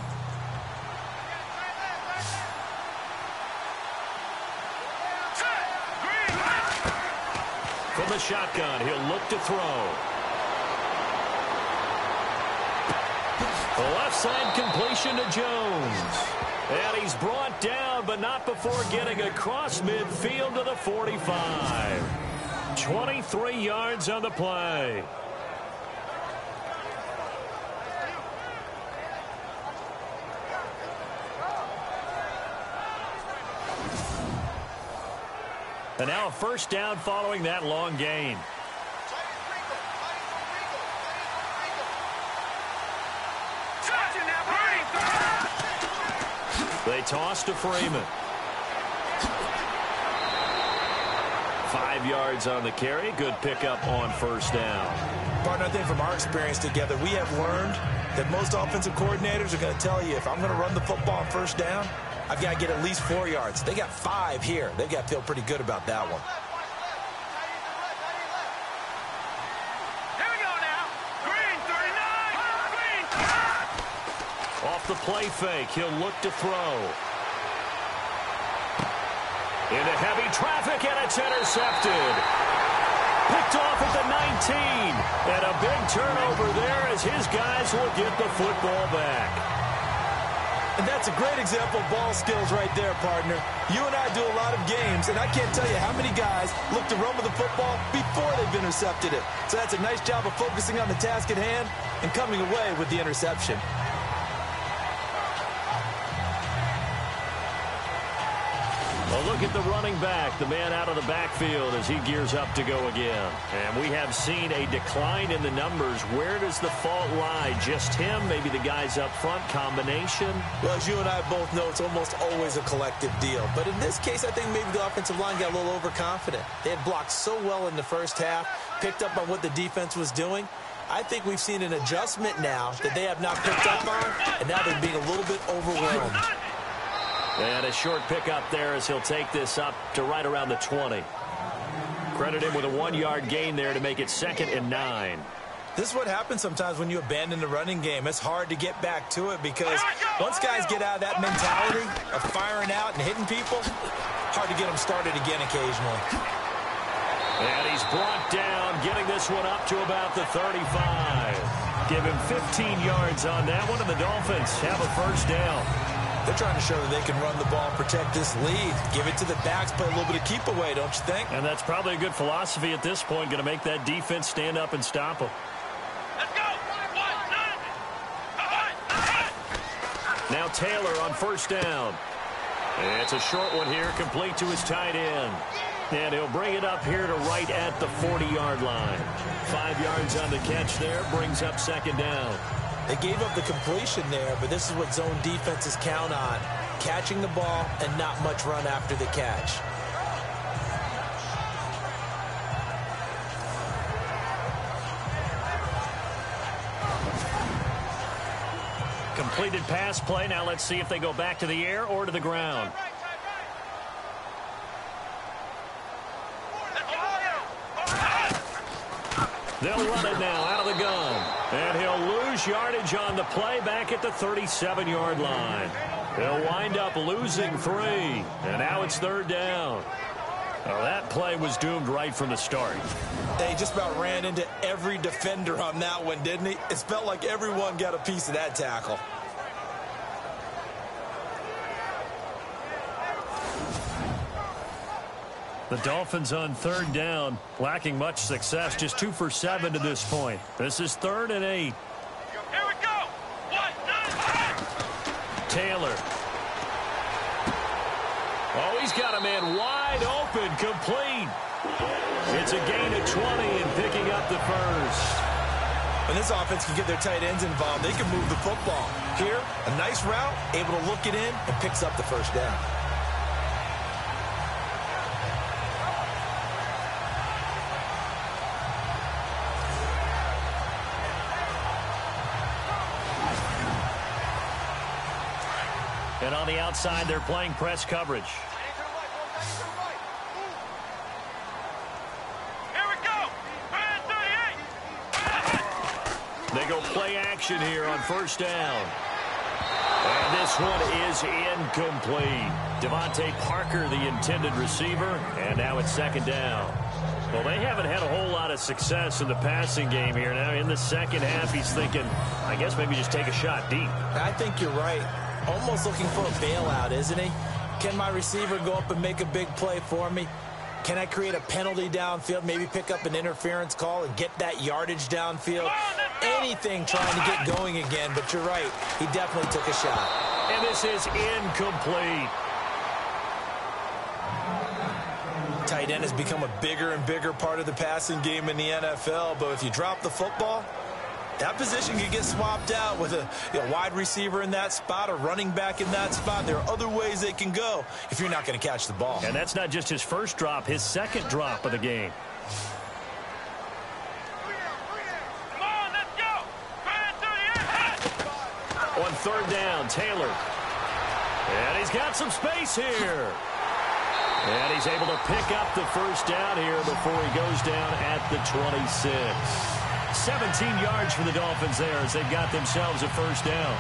From the shotgun, he'll look to throw. The left side completion to Jones. And he's brought down, but not before getting across midfield to the 45. 23 yards on the play. And now a 1st down following that long gain. They toss to Freeman. 5 yards on the carry. Good pickup on 1st down. Partner, I think from our experience together, we have learned that most offensive coordinators are going to tell you, if I'm going to run the football on 1st down, I've got to get at least 4 yards. They got 5 here. They've got to feel pretty good about that one. Here we go now. Green, 39. Green. Off the play fake, he'll look to throw. Into heavy traffic, and it's intercepted. Picked off at the 19. And a big turnover there as his guys will get the football back. And that's a great example of ball skills right there, partner. You and I do a lot of games, and I can't tell you how many guys look to run with the football before they've intercepted it. So that's a nice job of focusing on the task at hand and coming away with the interception. Well, look at the running back, the man out of the backfield as he gears up to go again. And we have seen a decline in the numbers. Where does the fault lie? Just him? Maybe the guys up front? Combination? Well, as you and I both know, it's almost always a collective deal. But in this case, I think maybe the offensive line got a little overconfident. They had blocked so well in the 1st half, picked up on what the defense was doing. I think we've seen an adjustment now that they have not picked up on, and now they're being a little bit overwhelmed. And a short pickup there as he'll take this up to right around the 20. Credit him with a 1-yard gain there to make it 2nd and 9. This is what happens sometimes when you abandon the running game. It's hard to get back to it because once guys get out of that mentality of firing out and hitting people, hard to get them started again occasionally. And he's brought down, getting this one up to about the 35. Give him 15 yards on that one, and the Dolphins have a first down. They're trying to show that they can run the ball and protect this lead. Give it to the backs, play a little bit of keep away, don't you think? And that's probably a good philosophy at this point, going to make that defense stand up and stop them. Let's go. Now Taylor on first down. It's a short one here, complete to his tight end. And he'll bring it up here to right at the 40-yard line. 5 yards on the catch there, brings up second down. They gave up the completion there, but this is what zone defenses count on. Catching the ball and not much run after the catch. Completed pass play. Now let's see if they go back to the air or to the ground. They'll run it now out of the gun. And he'll lose yardage on the play back at the 37-yard line. He'll wind up losing 3. And now it's third down. Well, that play was doomed right from the start. He just about ran into every defender on that one, didn't he? It felt like everyone got a piece of that tackle. The Dolphins on third down, lacking much success, just 2 for 7 to this point. This is 3rd and 8. Here we go. 1, 9, Taylor. Oh, he's got a man wide open, complete. It's a gain of 20 and picking up the first. When this offense can get their tight ends involved, they can move the football. Here, a nice route, able to look it in, and picks up the first down. And on the outside, they're playing press coverage. Here we go. 38. They go play action here on first down. And this one is incomplete. Devontae Parker, the intended receiver, and now it's second down. Well, they haven't had a whole lot of success in the passing game here. Now in the second half, he's thinking, I guess maybe just take a shot deep. I think you're right. Almost looking for a bailout, isn't he? Can my receiver go up and make a big play for me? Can I create a penalty downfield, maybe pick up an interference call and get that yardage downfield? Anything trying to get going again, but you're right. He definitely took a shot. And this is incomplete. Tight end has become a bigger and bigger part of the passing game in the NFL, but if you drop the football, that position can get swapped out with a wide receiver in that spot, a running back in that spot. There are other ways they can go if you're not going to catch the ball. And that's not just his first drop, his second drop of the game. Come on, let's go. 38. On third down, Taylor. And he's got some space here. And he's able to pick up the first down here before he goes down at the 26. 17 yards for the Dolphins there as they've got themselves a first down.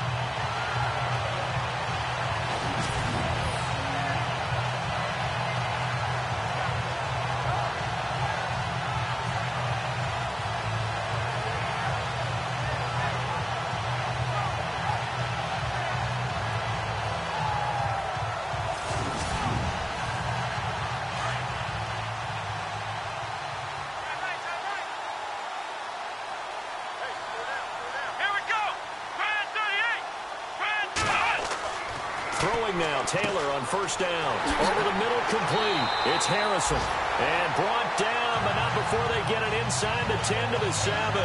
Throwing now, Taylor on first down. Over the middle, complete. It's Harrison. And brought down, but not before they get it inside the 10 to the 7.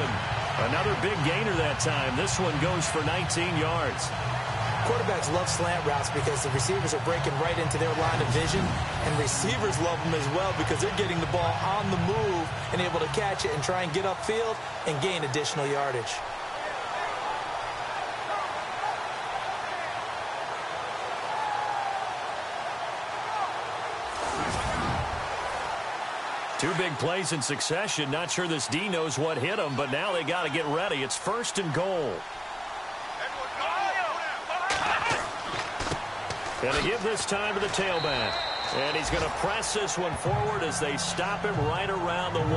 Another big gainer that time. This one goes for 19 yards. Quarterbacks love slant routes because the receivers are breaking right into their line of vision, and receivers love them as well because they're getting the ball on the move and able to catch it and try and get upfield and gain additional yardage. Two big plays in succession. Not sure this D knows what hit him, but now they got to get ready. It's first and goal. Going to give this time to the tailback. And he's going to press this one forward as they stop him right around the 1.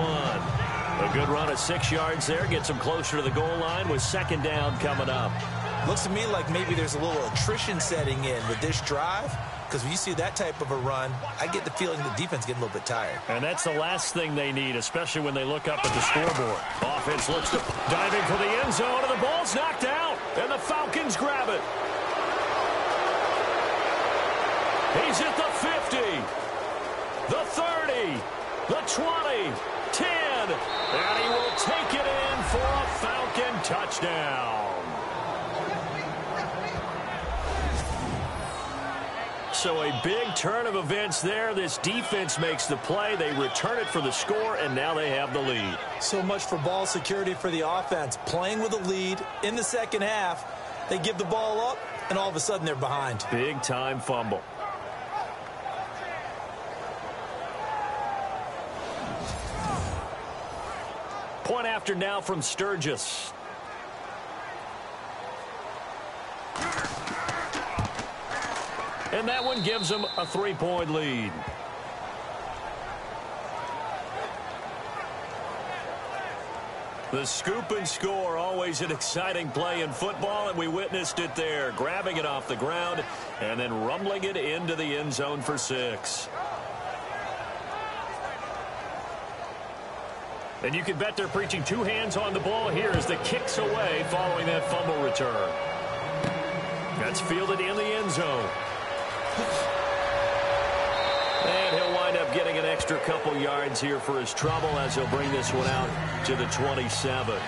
A good run of 6 yards there. Gets them closer to the goal line with second down coming up. Looks to me like maybe there's a little attrition setting in with this drive. Because when you see that type of a run, I get the feeling the defense getting a little bit tired. And that's the last thing they need, especially when they look up at the scoreboard. Offense looks to diving for the end zone, and the ball's knocked out. And the Falcons grab it. He's at the 50, the 30, the 20, 10, and he will take it in for a Falcon touchdown. So a big turn of events there. This defense makes the play. They return it for the score, and now they have the lead. So much for ball security for the offense. Playing with a lead in the second half, they give the ball up, and all of a sudden they're behind. Big-time fumble. Point after now from Sturgis. And that one gives them a 3-point lead. The scoop and score, always an exciting play in football, and we witnessed it there. Grabbing it off the ground and then rumbling it into the end zone for 6. And you can bet they're preaching 2 hands on the ball here as the kick's away following that fumble return. That's fielded in the end zone. And he'll wind up getting an extra couple yards here for his trouble as he'll bring this one out to the 27.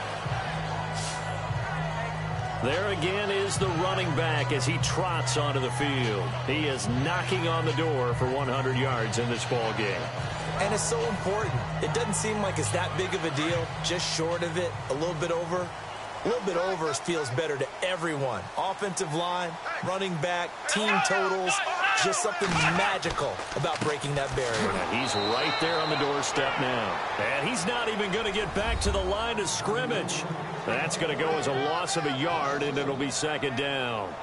There again is the running back as he trots onto the field. He is knocking on the door for 100 yards in this ball game. And it's so important. It doesn't seem like it's that big of a deal. Just short of it, a little bit over. A little bit over feels better to everyone. Offensive line, running back, team totals, just something magical about breaking that barrier. And he's right there on the doorstep now. And he's not even going to get back to the line of scrimmage. That's going to go as a loss of a yard, and it'll be second down.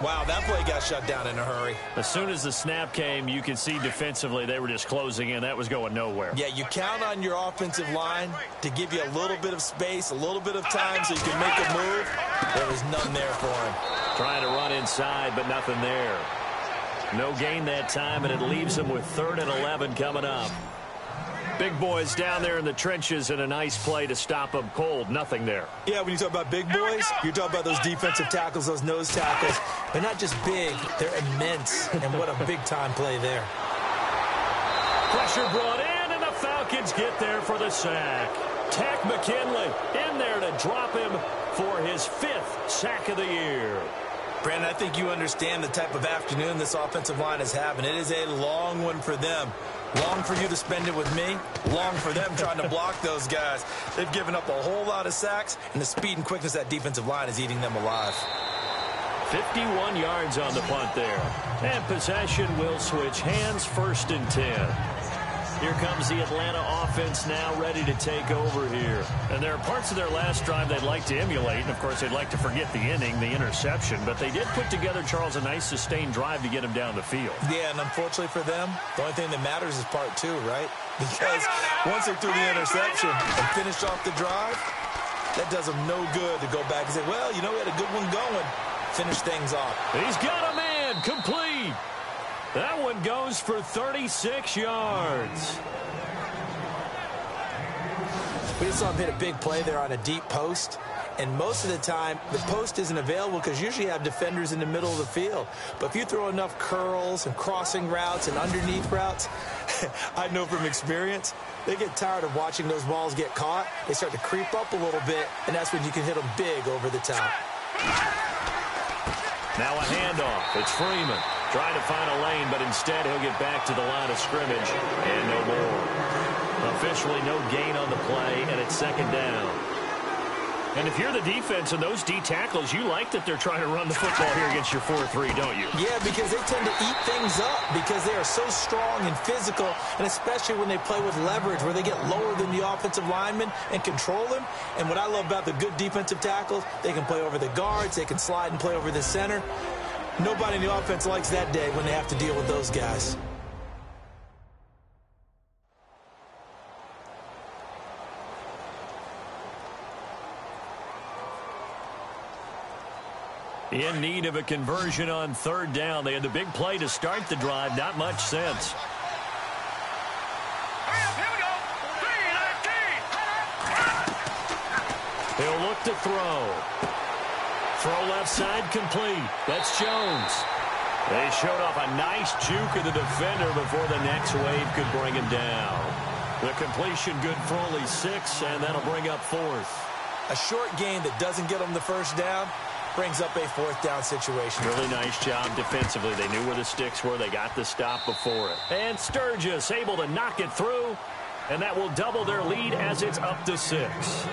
Wow, that play got shut down in a hurry. As soon as the snap came, you could see defensively they were just closing in. That was going nowhere. Yeah, you count on your offensive line to give you a little bit of space, a little bit of time so you can make a move. There was none there for him. Trying to run inside, but nothing there. No gain that time, and it leaves him with 3rd and 11 coming up. Big boys down there in the trenches, and a nice play to stop them cold. Nothing there. Yeah, when you talk about big boys, you're talking about those defensive tackles, those nose tackles. They're not just big, they're immense. And what a big-time play there. Pressure brought in, and the Falcons get there for the sack. Tack McKinley in there to drop him for his 5th sack of the year. Brandon, I think you understand the type of afternoon this offensive line is having. It is a long one for them. Long for you to spend it with me. Long for them trying to block those guys. They've given up a whole lot of sacks, and the speed and quickness of that defensive line is eating them alive. 51 yards on the punt there. And possession will switch hands, 1st and 10. Here comes the Atlanta offense now ready to take over here. And there are parts of their last drive they'd like to emulate. And, of course, they'd like to forget the inning, the interception. But they did put together, Charles, a nice sustained drive to get him down the field. Yeah, and unfortunately for them, the only thing that matters is part 2, right? Because once they threw the interception and finished off the drive, that does them no good to go back and say, well, you know, we had a good one going. Finish things off. He's got a man complete. That one goes for 36 yards. We just saw him hit a big play there on a deep post. And most of the time, the post isn't available because usually you have defenders in the middle of the field. But if you throw enough curls and crossing routes and underneath routes, I know from experience, they get tired of watching those balls get caught. They start to creep up a little bit, and that's when you can hit them big over the top. Now a handoff. It's Freeman trying to find a lane, but instead he'll get back to the line of scrimmage and no more. Officially no gain on the play, and it's second down. And if you're the defense and those D tackles, you like that they're trying to run the football here against your 4-3, don't you? Yeah, because they tend to eat things up because they are so strong and physical, and especially when they play with leverage where they get lower than the offensive linemen and control them. And what I love about the good defensive tackles, they can play over the guards, they can slide and play over the center. Nobody in the offense likes that day when they have to deal with those guys. In need of a conversion on third down. They had the big play to start the drive. Not much sense. Here we go. 3-19. He'll look to throw. Throw left side complete. That's Jones. They showed off a nice juke of the defender before the next wave could bring him down. The completion good for only 6, and that'll bring up 4th. A short gain that doesn't get them the first down brings up a 4th down situation. Really nice job defensively. They knew where the sticks were. They got the stop before it. And Sturgis able to knock it through, and that will double their lead as it's up to 6.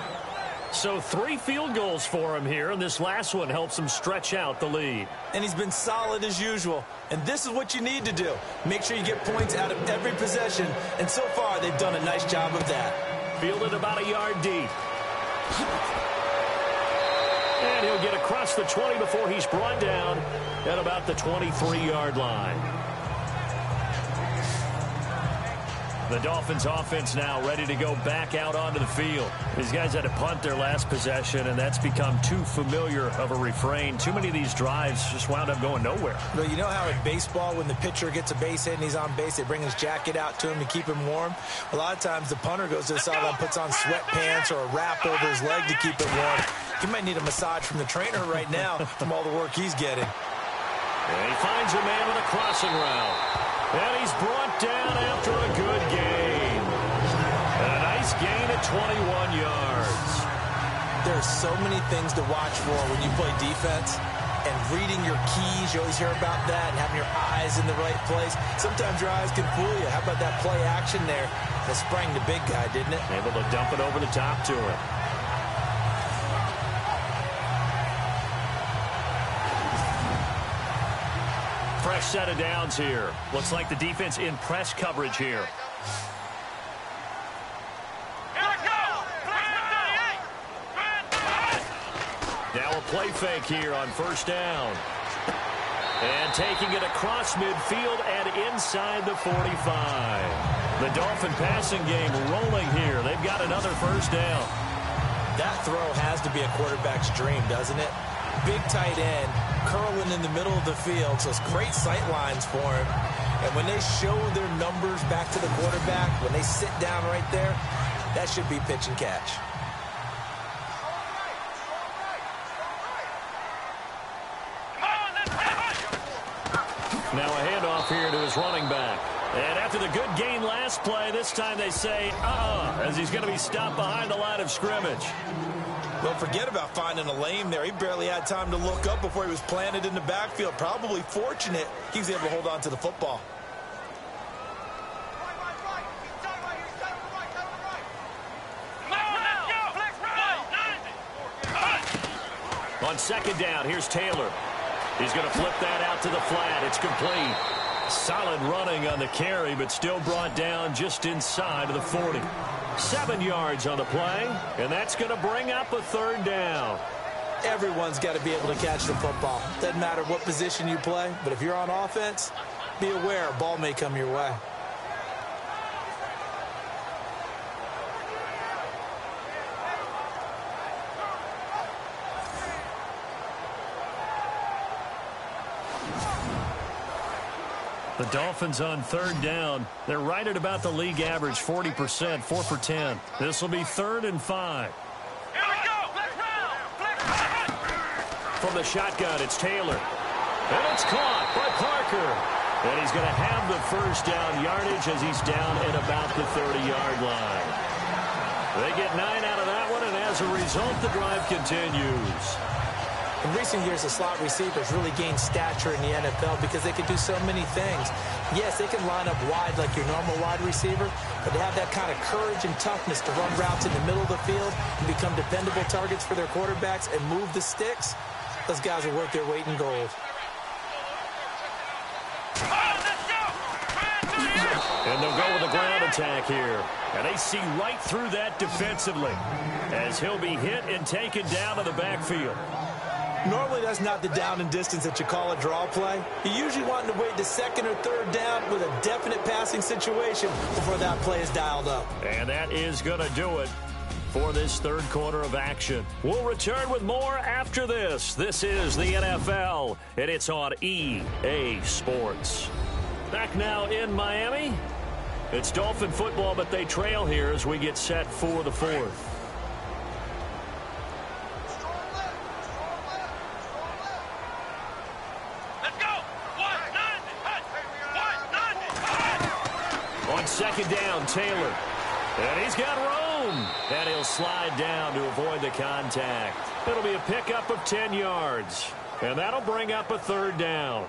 So 3 field goals for him here, and this last one helps him stretch out the lead. And he's been solid as usual. And this is what you need to do. Make sure you get points out of every possession. And so far, they've done a nice job of that. Fielded about a yard deep. And he'll get across the 20 before he's brought down at about the 23-yard line. The Dolphins offense now ready to go back out onto the field. These guys had to punt their last possession, and that's become too familiar of a refrain. Too many of these drives just wound up going nowhere. Well, you know how in baseball, when the pitcher gets a base hit and he's on base, they bring his jacket out to him to keep him warm? A lot of times the punter goes to the sideline, puts on sweatpants or a wrap over his leg to keep it warm. He might need a massage from the trainer right now from all the work he's getting. And he finds a man with a crossing route. And he's brought down after a good gain. And a nice gain at 21 yards. There are so many things to watch for when you play defense. And reading your keys, you always hear about that, and having your eyes in the right place. Sometimes your eyes can fool you. How about that play action there? That sprang the big guy, didn't it? Able to dump it over the top to him. Fresh set of downs here. Looks like the defense in press coverage here. Now a play fake here on first down. And taking it across midfield and inside the 45. The Dolphin passing game rolling here. They've got another first down. That throw has to be a quarterback's dream, doesn't it? Big tight end, curling in the middle of the field, so it's great sight lines for him. And when they show their numbers back to the quarterback, when they sit down right there, that should be pitch and catch. Now a handoff here to his running back. And after the good gain last play, this time they say, as he's going to be stopped behind the line of scrimmage. Well, forget about finding a lane there. He barely had time to look up before he was planted in the backfield. Probably fortunate he was able to hold on to the football. On second down, here's Taylor. He's going to flip that out to the flat. It's complete. Solid running on the carry, but still brought down just inside of the 40. 7 yards on the play, and that's going to bring up a third down. Everyone's got to be able to catch the football. Doesn't matter what position you play, but if you're on offense, be aware a ball may come your way. The Dolphins on third down. They're right at about the league average, 40%, 4 for 10. This will be 3rd and 5. Here we go. From the shotgun, it's Taylor. And it's caught by Parker. And he's going to have the first down yardage as he's down at about the 30-yard line. They get 9 out of that one, and as a result, the drive continues. In recent years, the slot receivers really gained stature in the NFL because they can do so many things. Yes, they can line up wide like your normal wide receiver, but to have that kind of courage and toughness to run routes in the middle of the field and become dependable targets for their quarterbacks and move the sticks, those guys are worth their weight in gold. And they'll go with a ground attack here. And they see right through that defensively as he'll be hit and taken down to the backfield. Normally, that's not the down and distance that you call a draw play. You usually want to wait to second or third down with a definite passing situation before that play is dialed up. And that is going to do it for this third quarter of action. We'll return with more after this. This is the NFL, and it's on EA Sports. Back now in Miami. It's Dolphin football, but they trail here as we get set for the fourth. On second down, Taylor. And he's got room. And he'll slide down to avoid the contact. It'll be a pickup of 10 yards. And that'll bring up a third down.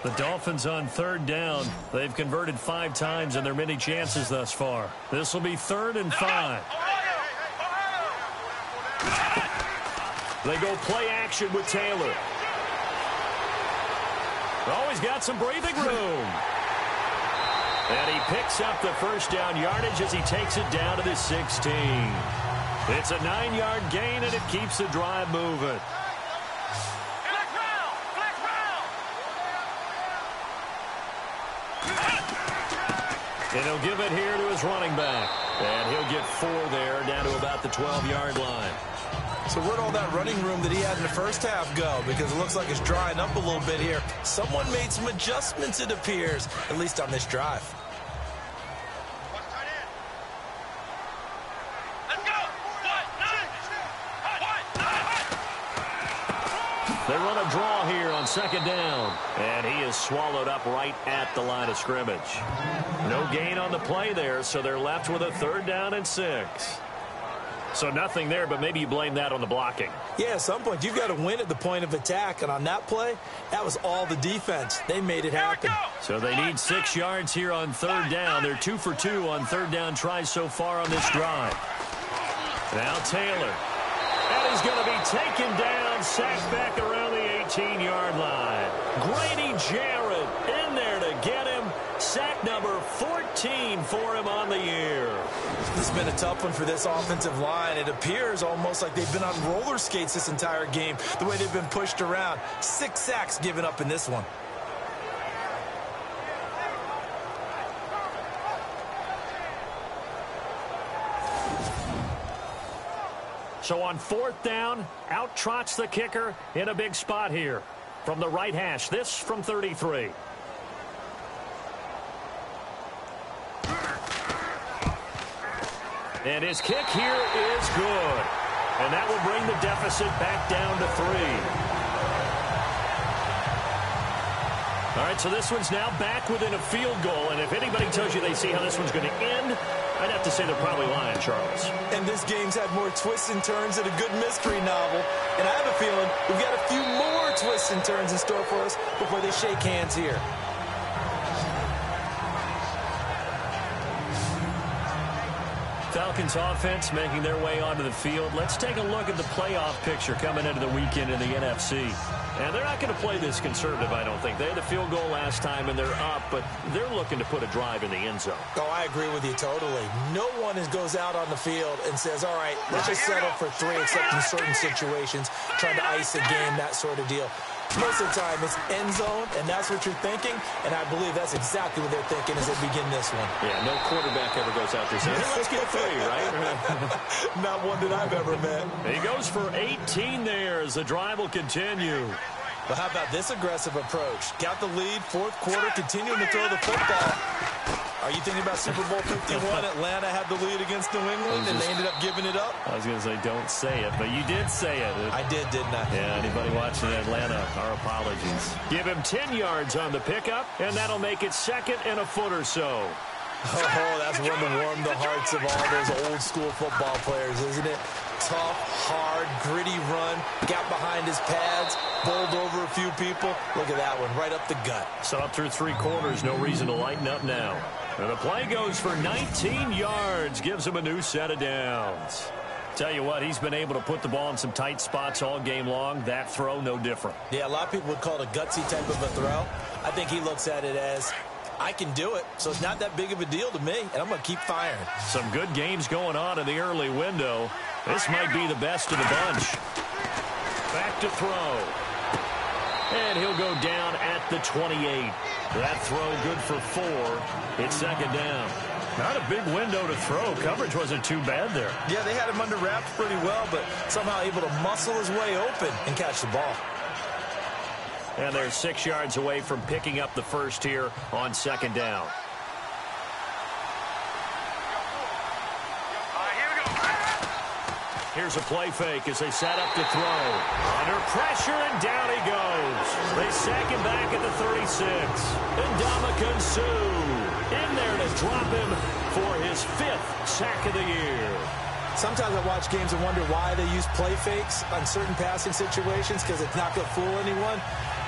The Dolphins on third down. They've converted 5 times in their many chances thus far. This will be 3rd and 5. They go play action with Taylor. Always got some breathing room. And he picks up the first down yardage as he takes it down to the 16. It's a 9-yard gain, and it keeps the drive moving. And he'll give it here to his running back. And he'll get 4 there, down to about the 12-yard line. So where'd all that running room that he had in the first half go? Because it looks like it's drying up a little bit here. Someone made some adjustments, it appears, at least on this drive. They run a draw here on second down. And he is swallowed up right at the line of scrimmage. No gain on the play there, so they're left with a 3rd down and 6. So nothing there, but maybe you blame that on the blocking. Yeah, at some point, you've got to win at the point of attack. And on that play, that was all the defense. They made it happen. So they need 6 yards here on 3rd down. They're 2 for 2 on 3rd down tries so far on this drive. Now Taylor. And he's going to be taken down, sacked back around the 18-yard line. Grady Jarrett in there to get him. Sack number 14 for him on the year. This has been a tough one for this offensive line. It appears almost like they've been on roller skates this entire game, the way they've been pushed around. 6 sacks given up in this one. So on 4th down, out trots the kicker in a big spot here. From the right hash, this from 33. And his kick here is good. And that will bring the deficit back down to 3. All right, so this one's now back within a field goal. And if anybody tells you they see how this one's going to end, I'd have to say they're probably lying, Charles. And this game's had more twists and turns than a good mystery novel. And I have a feeling we've got a few more twists and turns in store for us before they shake hands here. Falcons offense making their way onto the field. Let's take a look at the playoff picture coming into the weekend in the NFC. And they're not going to play this conservative, I don't think. They had a field goal last time, and they're up, but they're looking to put a drive in the end zone. Oh, I agree with you totally. No one goes out on the field and says, all right, let's just settle for 3, except in certain situations, trying to ice a game, that sort of deal. Most of the time, it's end zone, and that's what you're thinking, and I believe that's exactly what they're thinking as they begin this one. Yeah, no quarterback ever goes out there saying, hey, let's get 3, right? Not one that I've ever met. He goes for 18 there as the drive will continue. But how about this aggressive approach? Got the lead, 4th quarter, continuing to throw the football. Are you thinking about Super Bowl 51? Atlanta had the lead against New England, and they ended up giving it up? I was going to say, don't say it, but you did say it. I did, didn't I? Yeah, anybody watching Atlanta, our apologies. Give him 10 yards on the pickup, and that'll make it 2nd and a foot or so. Oh, that's one to warm the hearts of all those old-school football players, isn't it? Tough, hard, gritty run, got behind his pads, bowled over a few people. Look at that one, right up the gut. So up through 3 quarters, no reason to lighten up now. And the play goes for 19 yards, gives him a new set of downs. Tell you what, he's been able to put the ball in some tight spots all game long. That throw, no different. Yeah, a lot of people would call it a gutsy type of a throw. I think he looks at it as, I can do it, so it's not that big of a deal to me, and I'm going to keep firing. Some good games going on in the early window. This might be the best of the bunch. Back to throw. And he'll go down at the 28. That throw good for 4. It's second down. Not a big window to throw. Coverage wasn't too bad there. Yeah, they had him under wraps pretty well, but somehow able to muscle his way open and catch the ball. And they're 6 yards away from picking up the first here on second down. Here's a play fake as they set up to throw. Under pressure, and down he goes. They sack him back at the 36. And Ndamukong Suh in there to drop him for his 5th sack of the year. Sometimes I watch games and wonder why they use play fakes on certain passing situations, because it's not going to fool anyone.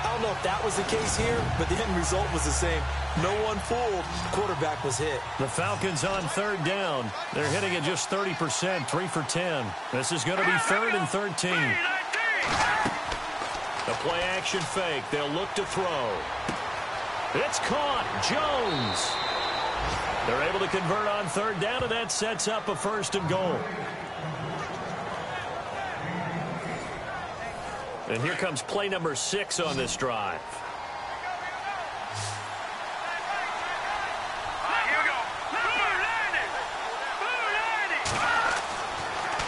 I don't know if that was the case here, but the end result was the same. No one fooled. The quarterback was hit. The Falcons on third down. They're hitting at just 30%, 3 for 10. This is going to be 3rd and 13. The play action fake. They'll look to throw. It's caught. Jones. They're able to convert on third down, and that sets up a 1st and goal. And here comes play number 6 on this drive.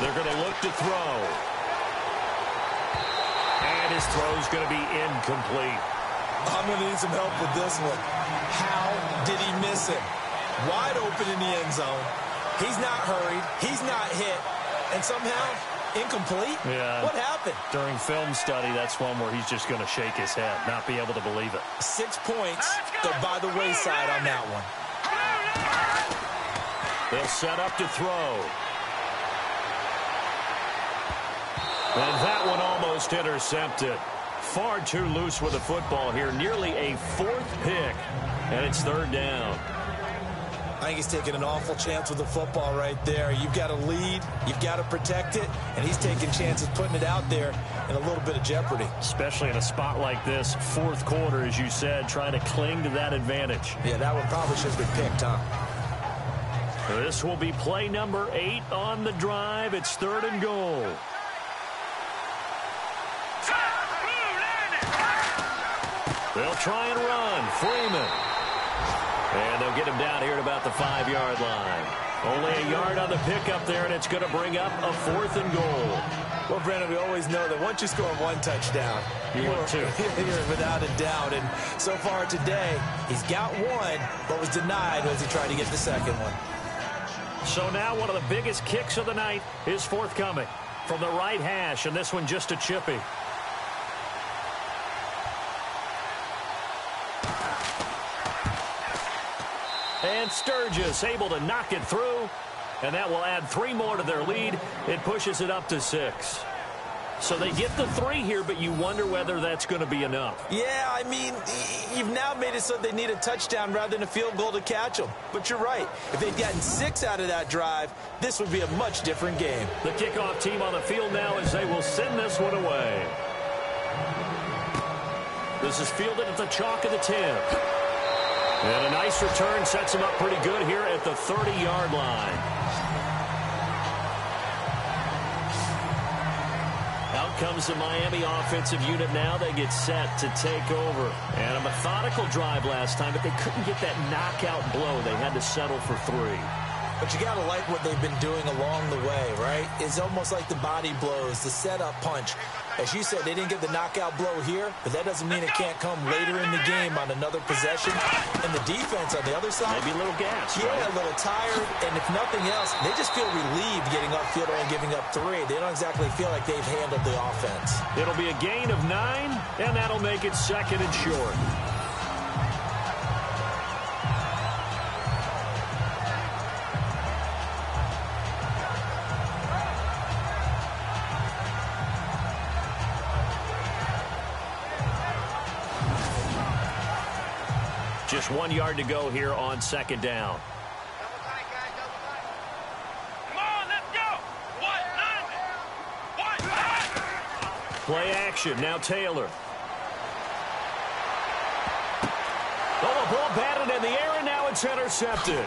They're going to look to throw. And his throw's going to be incomplete. I'm going to need some help with this one. How did he miss him? Wide open in the end zone. He's not hurried. He's not hit. And somehow, incomplete? Yeah. What happened? During film study, that's one where he's just going to shake his head, not be able to believe it. 6 points. They're by the wayside on that one. They'll set up to throw. And that one almost intercepted. Far too loose with the football here. Nearly a 4th pick. And it's 3rd down. I think he's taking an awful chance with the football right there. You've got to lead. You've got to protect it. And he's taking chances putting it out there in a little bit of jeopardy. Especially in a spot like this, 4th quarter, as you said, trying to cling to that advantage. Yeah, that one probably should have been picked, huh? This will be play number 8 on the drive. It's 3rd and goal. They'll try and run. Freeman. And they'll get him down here at about the 5-yard line. Only a yard on the pickup there, and it's going to bring up a 4th and goal. Well, Brandon, we always know that once you score 1 touchdown, you want 2. You're without a doubt. And so far today, he's got 1, but was denied as he tried to get the second one. So now one of the biggest kicks of the night is forthcoming from the right hash, and this one just a chippy. And Sturgis able to knock it through, and that will add 3 more to their lead. It pushes it up to 6. So they get the 3 here, but you wonder whether that's going to be enough. Yeah, I mean, you've now made it so they need a touchdown rather than a field goal to catch them. But you're right. If they'd gotten 6 out of that drive, this would be a much different game. The kickoff team on the field now as they will send this one away. This is fielded at the chalk of the 10. And a nice return sets him up pretty good here at the 30-yard line. Out comes the Miami offensive unit now. They get set to take over. And a methodical drive last time, but they couldn't get that knockout blow. They had to settle for 3. But you got to like what they've been doing along the way, right? It's almost like the body blows, the setup punch. As you said, they didn't get the knockout blow here, but that doesn't mean it can't come later in the game on another possession. And the defense on the other side, maybe a little gas. Yeah, right? A little tired. And if nothing else, they just feel relieved getting upfield and giving up 3. They don't exactly feel like they've handled the offense. It'll be a gain of 9, and that'll make it 2nd and short. Just 1 yard to go here on 2nd down. Come on, let's go. Play action. Now Taylor. Oh, the ball batted one in the air, and now it's intercepted.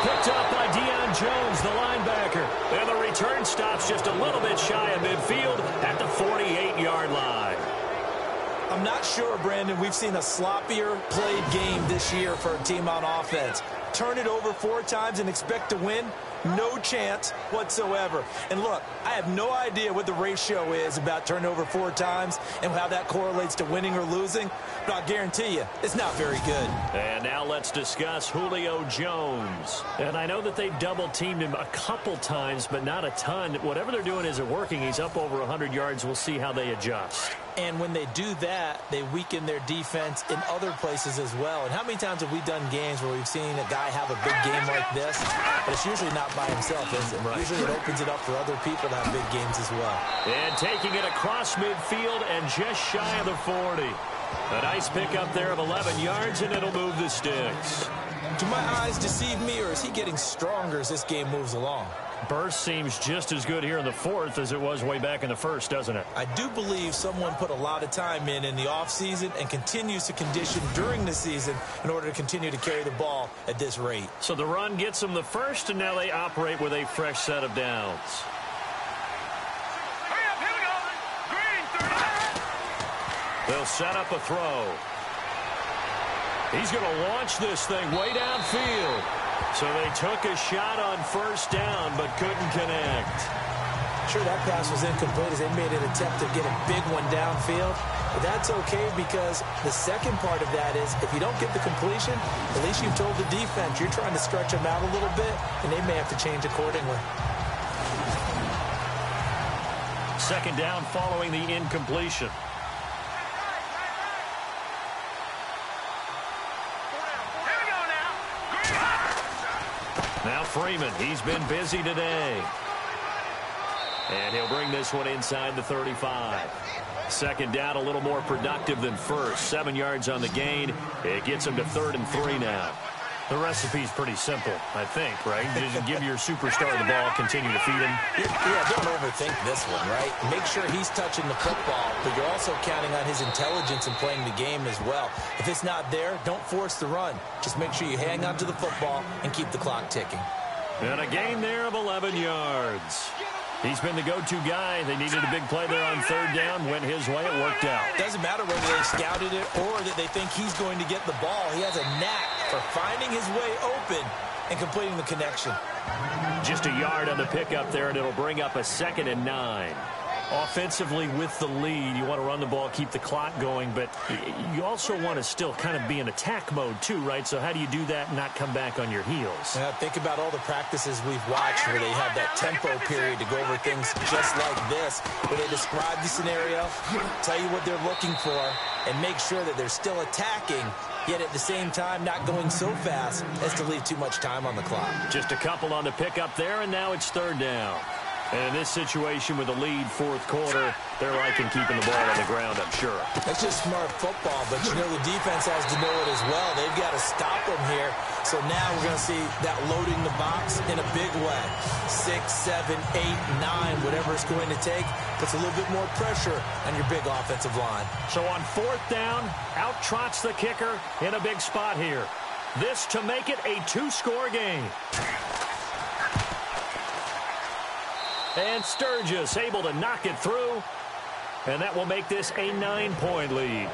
Picked up by Deion Jones, the linebacker. And the return stops just a little bit shy of midfield at the 48-yard line. I'm not sure, Brandon, we've seen a sloppier played game this year for a team on offense. Turn it over 4 times and expect to win? No chance whatsoever. And look, I have no idea what the ratio is about turnover 4 times and how that correlates to winning or losing, but I'll guarantee you it's not very good. And now let's discuss Julio Jones. And I know that they've double-teamed him a couple times, but not a ton. Whatever they're doing isn't working. He's up over 100 yards. We'll see how they adjust. And when they do that, they weaken their defense in other places as well. And how many times have we done games where we've seen a guy have a big game like this, but it's usually not by himself, is it? Right. Usually it opens it up for other people to have big games as well. And taking it across midfield and just shy of the 40. A nice pickup there of 11 yards, and it'll move the sticks. Do my eyes deceive me, or is he getting stronger as this game moves along? Burst seems just as good here in the 4th as it was way back in the 1st, doesn't it? I do believe someone put a lot of time in the offseason and continues to condition during the season in order to continue to carry the ball at this rate. So the run gets them the 1st, and now they operate with a fresh set of downs. Hurry up, here we go. Green, 39. They'll set up a throw. He's going to launch this thing way downfield. So they took a shot on 1st down, but couldn't connect. Sure, that pass was incomplete as they made an attempt to get a big one downfield. But that's okay because the second part of that is if you don't get the completion, at least you've told the defense you're trying to stretch them out a little bit, and they may have to change accordingly. 2nd down following the incompletion. Now Freeman, he's been busy today. And he'll bring this one inside the 35. 2nd down, a little more productive than 1st. 7 yards on the gain. It gets him to 3rd and 3 now. The recipe's pretty simple, I think, right? Just give your superstar the ball, continue to feed him. Yeah, don't overthink this one, right? Make sure he's touching the football, but you're also counting on his intelligence in playing the game as well. If it's not there, don't force the run. Just make sure you hang on to the football and keep the clock ticking. And a gain there of 11 yards. He's been the go-to guy. They needed a big play there on 3rd down. Went his way. It worked out. Doesn't matter whether they scouted it or that they think he's going to get the ball. He has a knack for finding his way open and completing the connection. Just a yard on the pickup there, and it'll bring up a 2nd and 9. Offensively with the lead, you want to run the ball, keep the clock going, but you also want to still kind of be in attack mode too, right? So how do you do that and not come back on your heels? Yeah, think about all the practices we've watched where they have that tempo period to go over things just like this, where they describe the scenario, tell you what they're looking for, and make sure that they're still attacking, yet at the same time not going so fast as to leave too much time on the clock. Just a couple on the pickup there, and now it's 3rd down. And in this situation with the lead 4th quarter, they're liking keeping the ball on the ground, I'm sure. That's just smart football, but you know the defense has to know it as well. They've got to stop them here. So now we're going to see that loading the box in a big way. 6, 7, 8, 9, whatever it's going to take, puts a little bit more pressure on your big offensive line. So on 4th down, out trots the kicker in a big spot here. This to make it a 2-score game. And Sturgis able to knock it through. And that will make this a 9-point lead.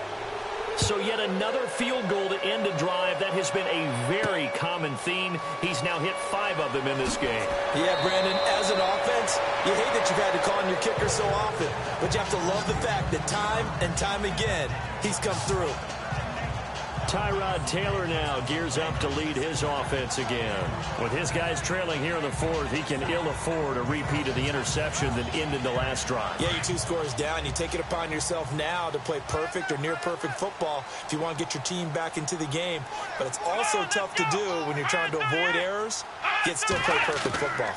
So yet another field goal to end a drive. That has been a very common theme. He's now hit 5 of them in this game. Yeah, Brandon, as an offense, you hate that you've had to call on your kicker so often. But you have to love the fact that time and time again, he's come through. Tyrod Taylor now gears up to lead his offense again. With his guys trailing here in the 4th, he can ill afford a repeat of the interception that ended the last drive. Yeah, you're 2 scores down. You take it upon yourself now to play perfect or near-perfect football if you want to get your team back into the game. But it's also tough to do when you're trying to avoid errors, yet still play perfect football.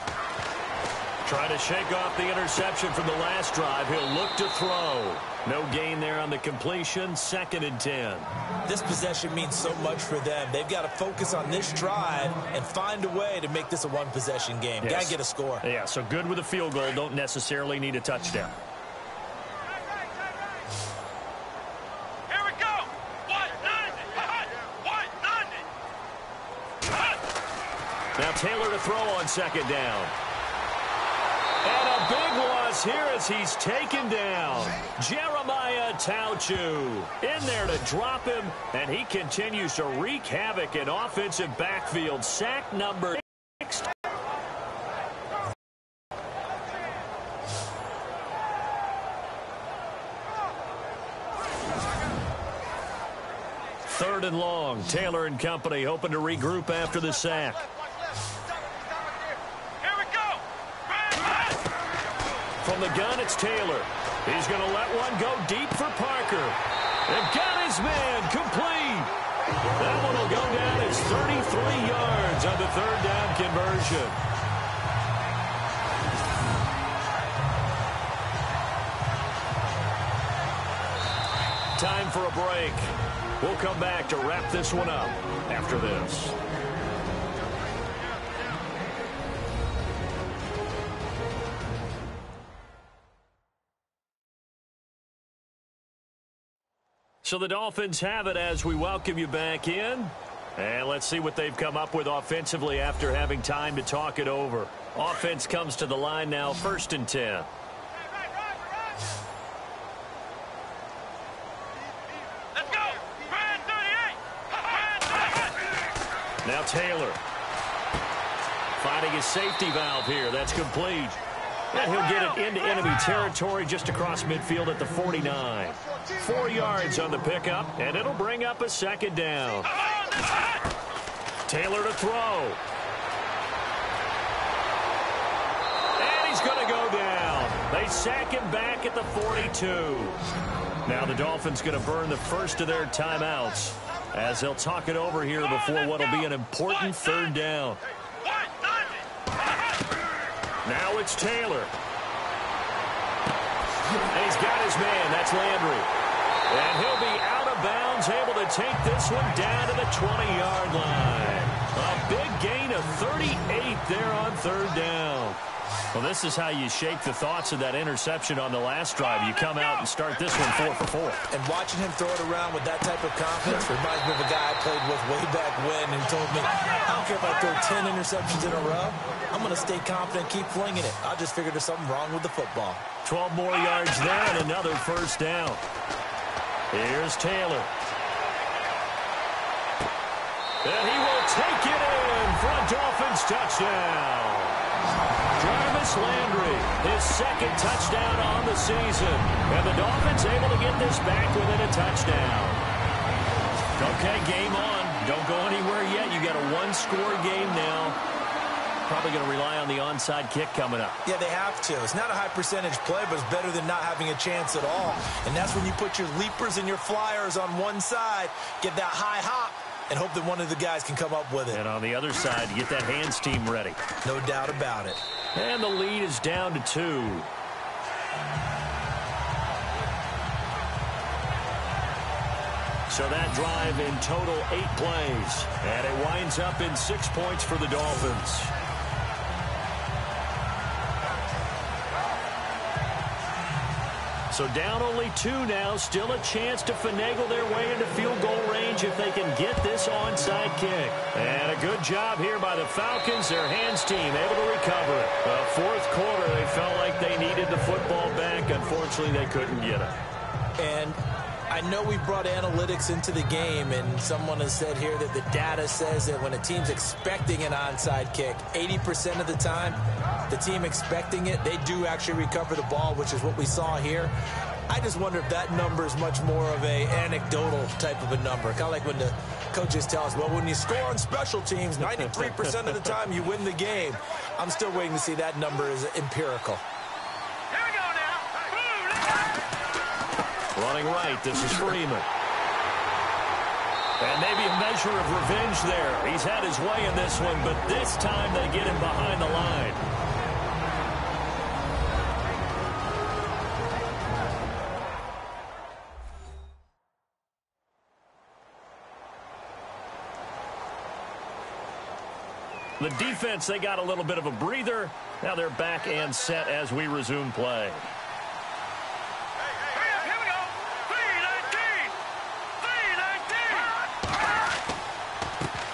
Trying to shake off the interception from the last drive. He'll look to throw. No gain there on the completion. 2nd and 10. This possession means so much for them. They've got to focus on this drive and find a way to make this a 1-possession game. Yes. Got to get a score. Yeah, so good with a field goal. Don't necessarily need a touchdown. Here we go. 1-0. 1-0. throw on second down. And a big loss here as he's taken down. Jeremiah Tauchu in there to drop him, and he continues to wreak havoc in offensive backfield. Sack number 6. Third and long. Taylor and company hoping to regroup after the sack. Here we go. From the gun, it's Taylor. He's going to let one go deep for Parker. And got his man complete. That one will go down as 33 yards on the third down conversion. Time for a break. We'll come back to wrap this one up after this. So the Dolphins have it as we welcome you back in. And let's see what they've come up with offensively after having time to talk it over. Offense comes to the line now, 1st and 10. Now Taylor finding his safety valve here. That's complete. And he'll get it into enemy territory just across midfield at the 49. 4 yards on the pickup, and it'll bring up a second down. Taylor to throw. And he's going to go down. They sack him back at the 42. Now the Dolphins going to burn the first of their timeouts as they'll talk it over here before what will be an important third down. Now it's Taylor. And he's got his man. That's Landry. And he'll be out of bounds, able to take this one down to the 20-yard line. A big gain of 38 there on third down. Well, this is how you shake the thoughts of that interception on the last drive. You come out and start this one 4 for 4. And watching him throw it around with that type of confidence reminds me of a guy I played with way back when and told me, I don't care if I throw 10 interceptions in a row. I'm going to stay confident, keep flinging it. I just figured there's something wrong with the football. 12 more yards there and another first down. Here's Taylor. And he will take it in for a Dolphins touchdown. Jarvis Landry, his second touchdown on the season. And the Dolphins able to get this back within a touchdown. Okay, game on. Don't go anywhere yet. You got a one-score game now. Probably going to rely on the onside kick coming up. Yeah, they have to. It's not a high percentage play, but it's better than not having a chance at all. And that's when you put your leapers and your flyers on one side, get that high hop, and hope that one of the guys can come up with it. And on the other side, get that hands team ready. No doubt about it. And the lead is down to 2. So that drive in total 8 plays. And it winds up in 6 points for the Dolphins. So down only 2 now. Still a chance to finagle their way into field goal range if they can get this onside kick. And a good job here by the Falcons. Their hands team able to recover it. The fourth quarter, they felt like they needed the football back. Unfortunately, they couldn't get it. And I know we brought analytics into the game, and someone has said here that the data says that when a team's expecting an onside kick, 80% of the time, the team expecting it, they do actually recover the ball, which is what we saw here. I just wonder if that number is much more of a anecdotal type of a number. Kind of like when the coaches tell us, well, when you score on special teams, 93% of the time you win the game. I'm still waiting to see that number is empirical. Here we go now. Running right, this is Freeman. And maybe a measure of revenge there. He's had his way in this one, but this time they get him behind the line. The defense, they got a little bit of a breather. Now they're back and set as we resume play. Here we go. 3-19. 3-19.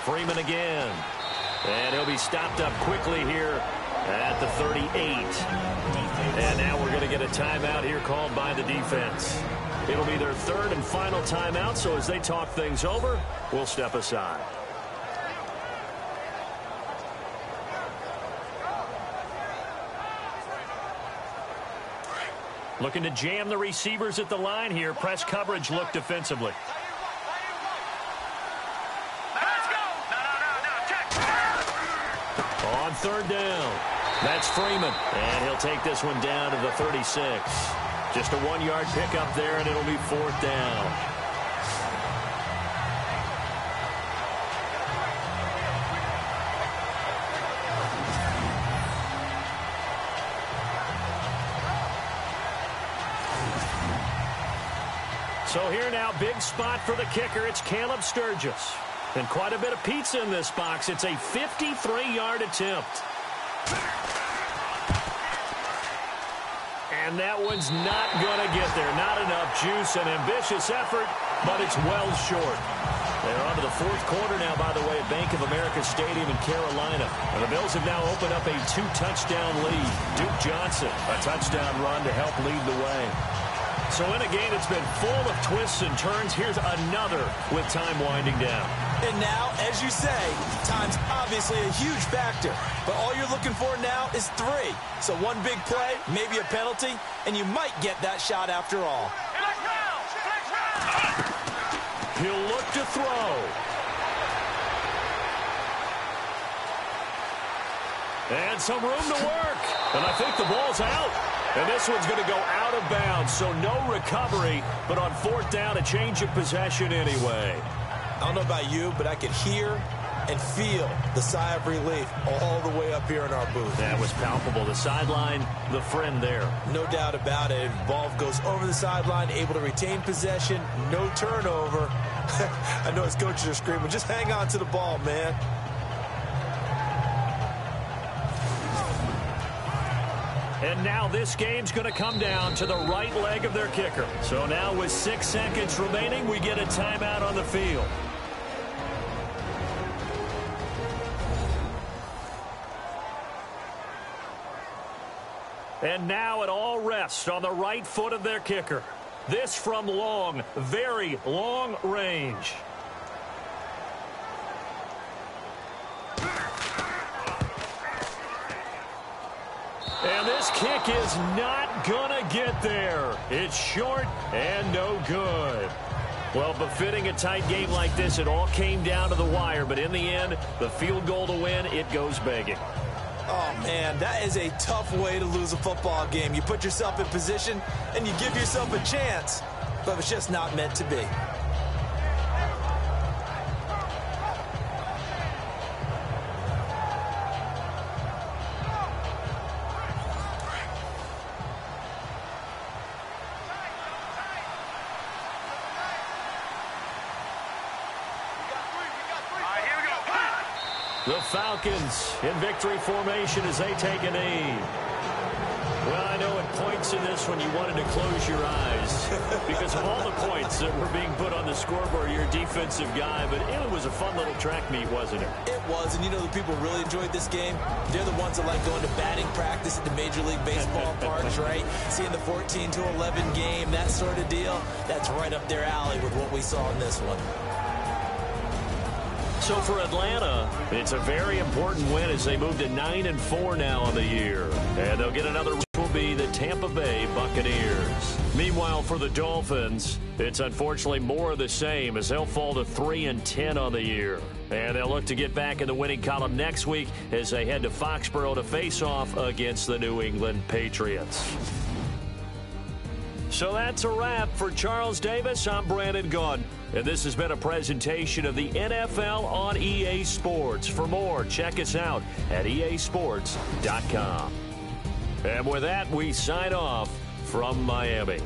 Freeman again. And he'll be stopped up quickly here at the 38. And now we're going to get a timeout here called by the defense. It'll be their third and final timeout, so as they talk things over, we'll step aside. Looking to jam the receivers at the line here. Press coverage look defensively. Let's go. No. Check. On third down. That's Freeman. And he'll take this one down to the 36. Just a 1-yard pickup there, and it'll be fourth down. So here now, big spot for the kicker. It's Caleb Sturgis. And quite a bit of pizza in this box. It's a 53-yard attempt. And that one's not going to get there. Not enough juice. An ambitious effort, but it's well short. They're on to the fourth quarter now, by the way, at Bank of America Stadium in Carolina. And the Bills have now opened up a 2-touchdown lead. Duke Johnson, a touchdown run to help lead the way. So in a game that's been full of twists and turns, here's another with time winding down. And now, as you say, time's obviously a huge factor. But all you're looking for now is 3. So one big play, maybe a penalty, and you might get that shot after all. He'll look to throw. And some room to work. And I think the ball's out. And this one's going to go out of bounds, so no recovery, but on fourth down, a change of possession anyway. I don't know about you, but I could hear and feel the sigh of relief all the way up here in our booth. That was palpable. The sideline, the friend there. No doubt about it. Ball goes over the sideline, able to retain possession, no turnover. I know his coaches are screaming, just hang on to the ball, man. And now this game's going to come down to the right leg of their kicker. So now with 6 seconds remaining, we get a timeout on the field. And now it all rests on the right foot of their kicker. This from long, very long range. And this kick is not going to get there. It's short and no good. Well, befitting a tight game like this, it all came down to the wire. But in the end, the field goal to win, it goes begging. Oh, man, that is a tough way to lose a football game. You put yourself in position, and you give yourself a chance. But it's just not meant to be. The Falcons in victory formation as they take a knee. Well, I know at points in this one you wanted to close your eyes because of all the points that were being put on the scoreboard. You're a defensive guy, but it was a fun little track meet, wasn't it? It was, and you know the people really enjoyed this game? They're the ones that like going to batting practice at the Major League Baseball parks, right? Seeing the 14-11 game, that sort of deal. That's right up their alley with what we saw in this one. So for Atlanta, it's a very important win as they move to 9-4 now on the year. And they'll get another, which will be the Tampa Bay Buccaneers. Meanwhile, for the Dolphins, it's unfortunately more of the same as they'll fall to 3-10 on the year. And they'll look to get back in the winning column next week as they head to Foxborough to face off against the New England Patriots. So that's a wrap for Charles Davis. I'm Brandon Gaudin. And this has been a presentation of the NFL on EA Sports. For more, check us out at easports.com. And with that, we sign off from Miami.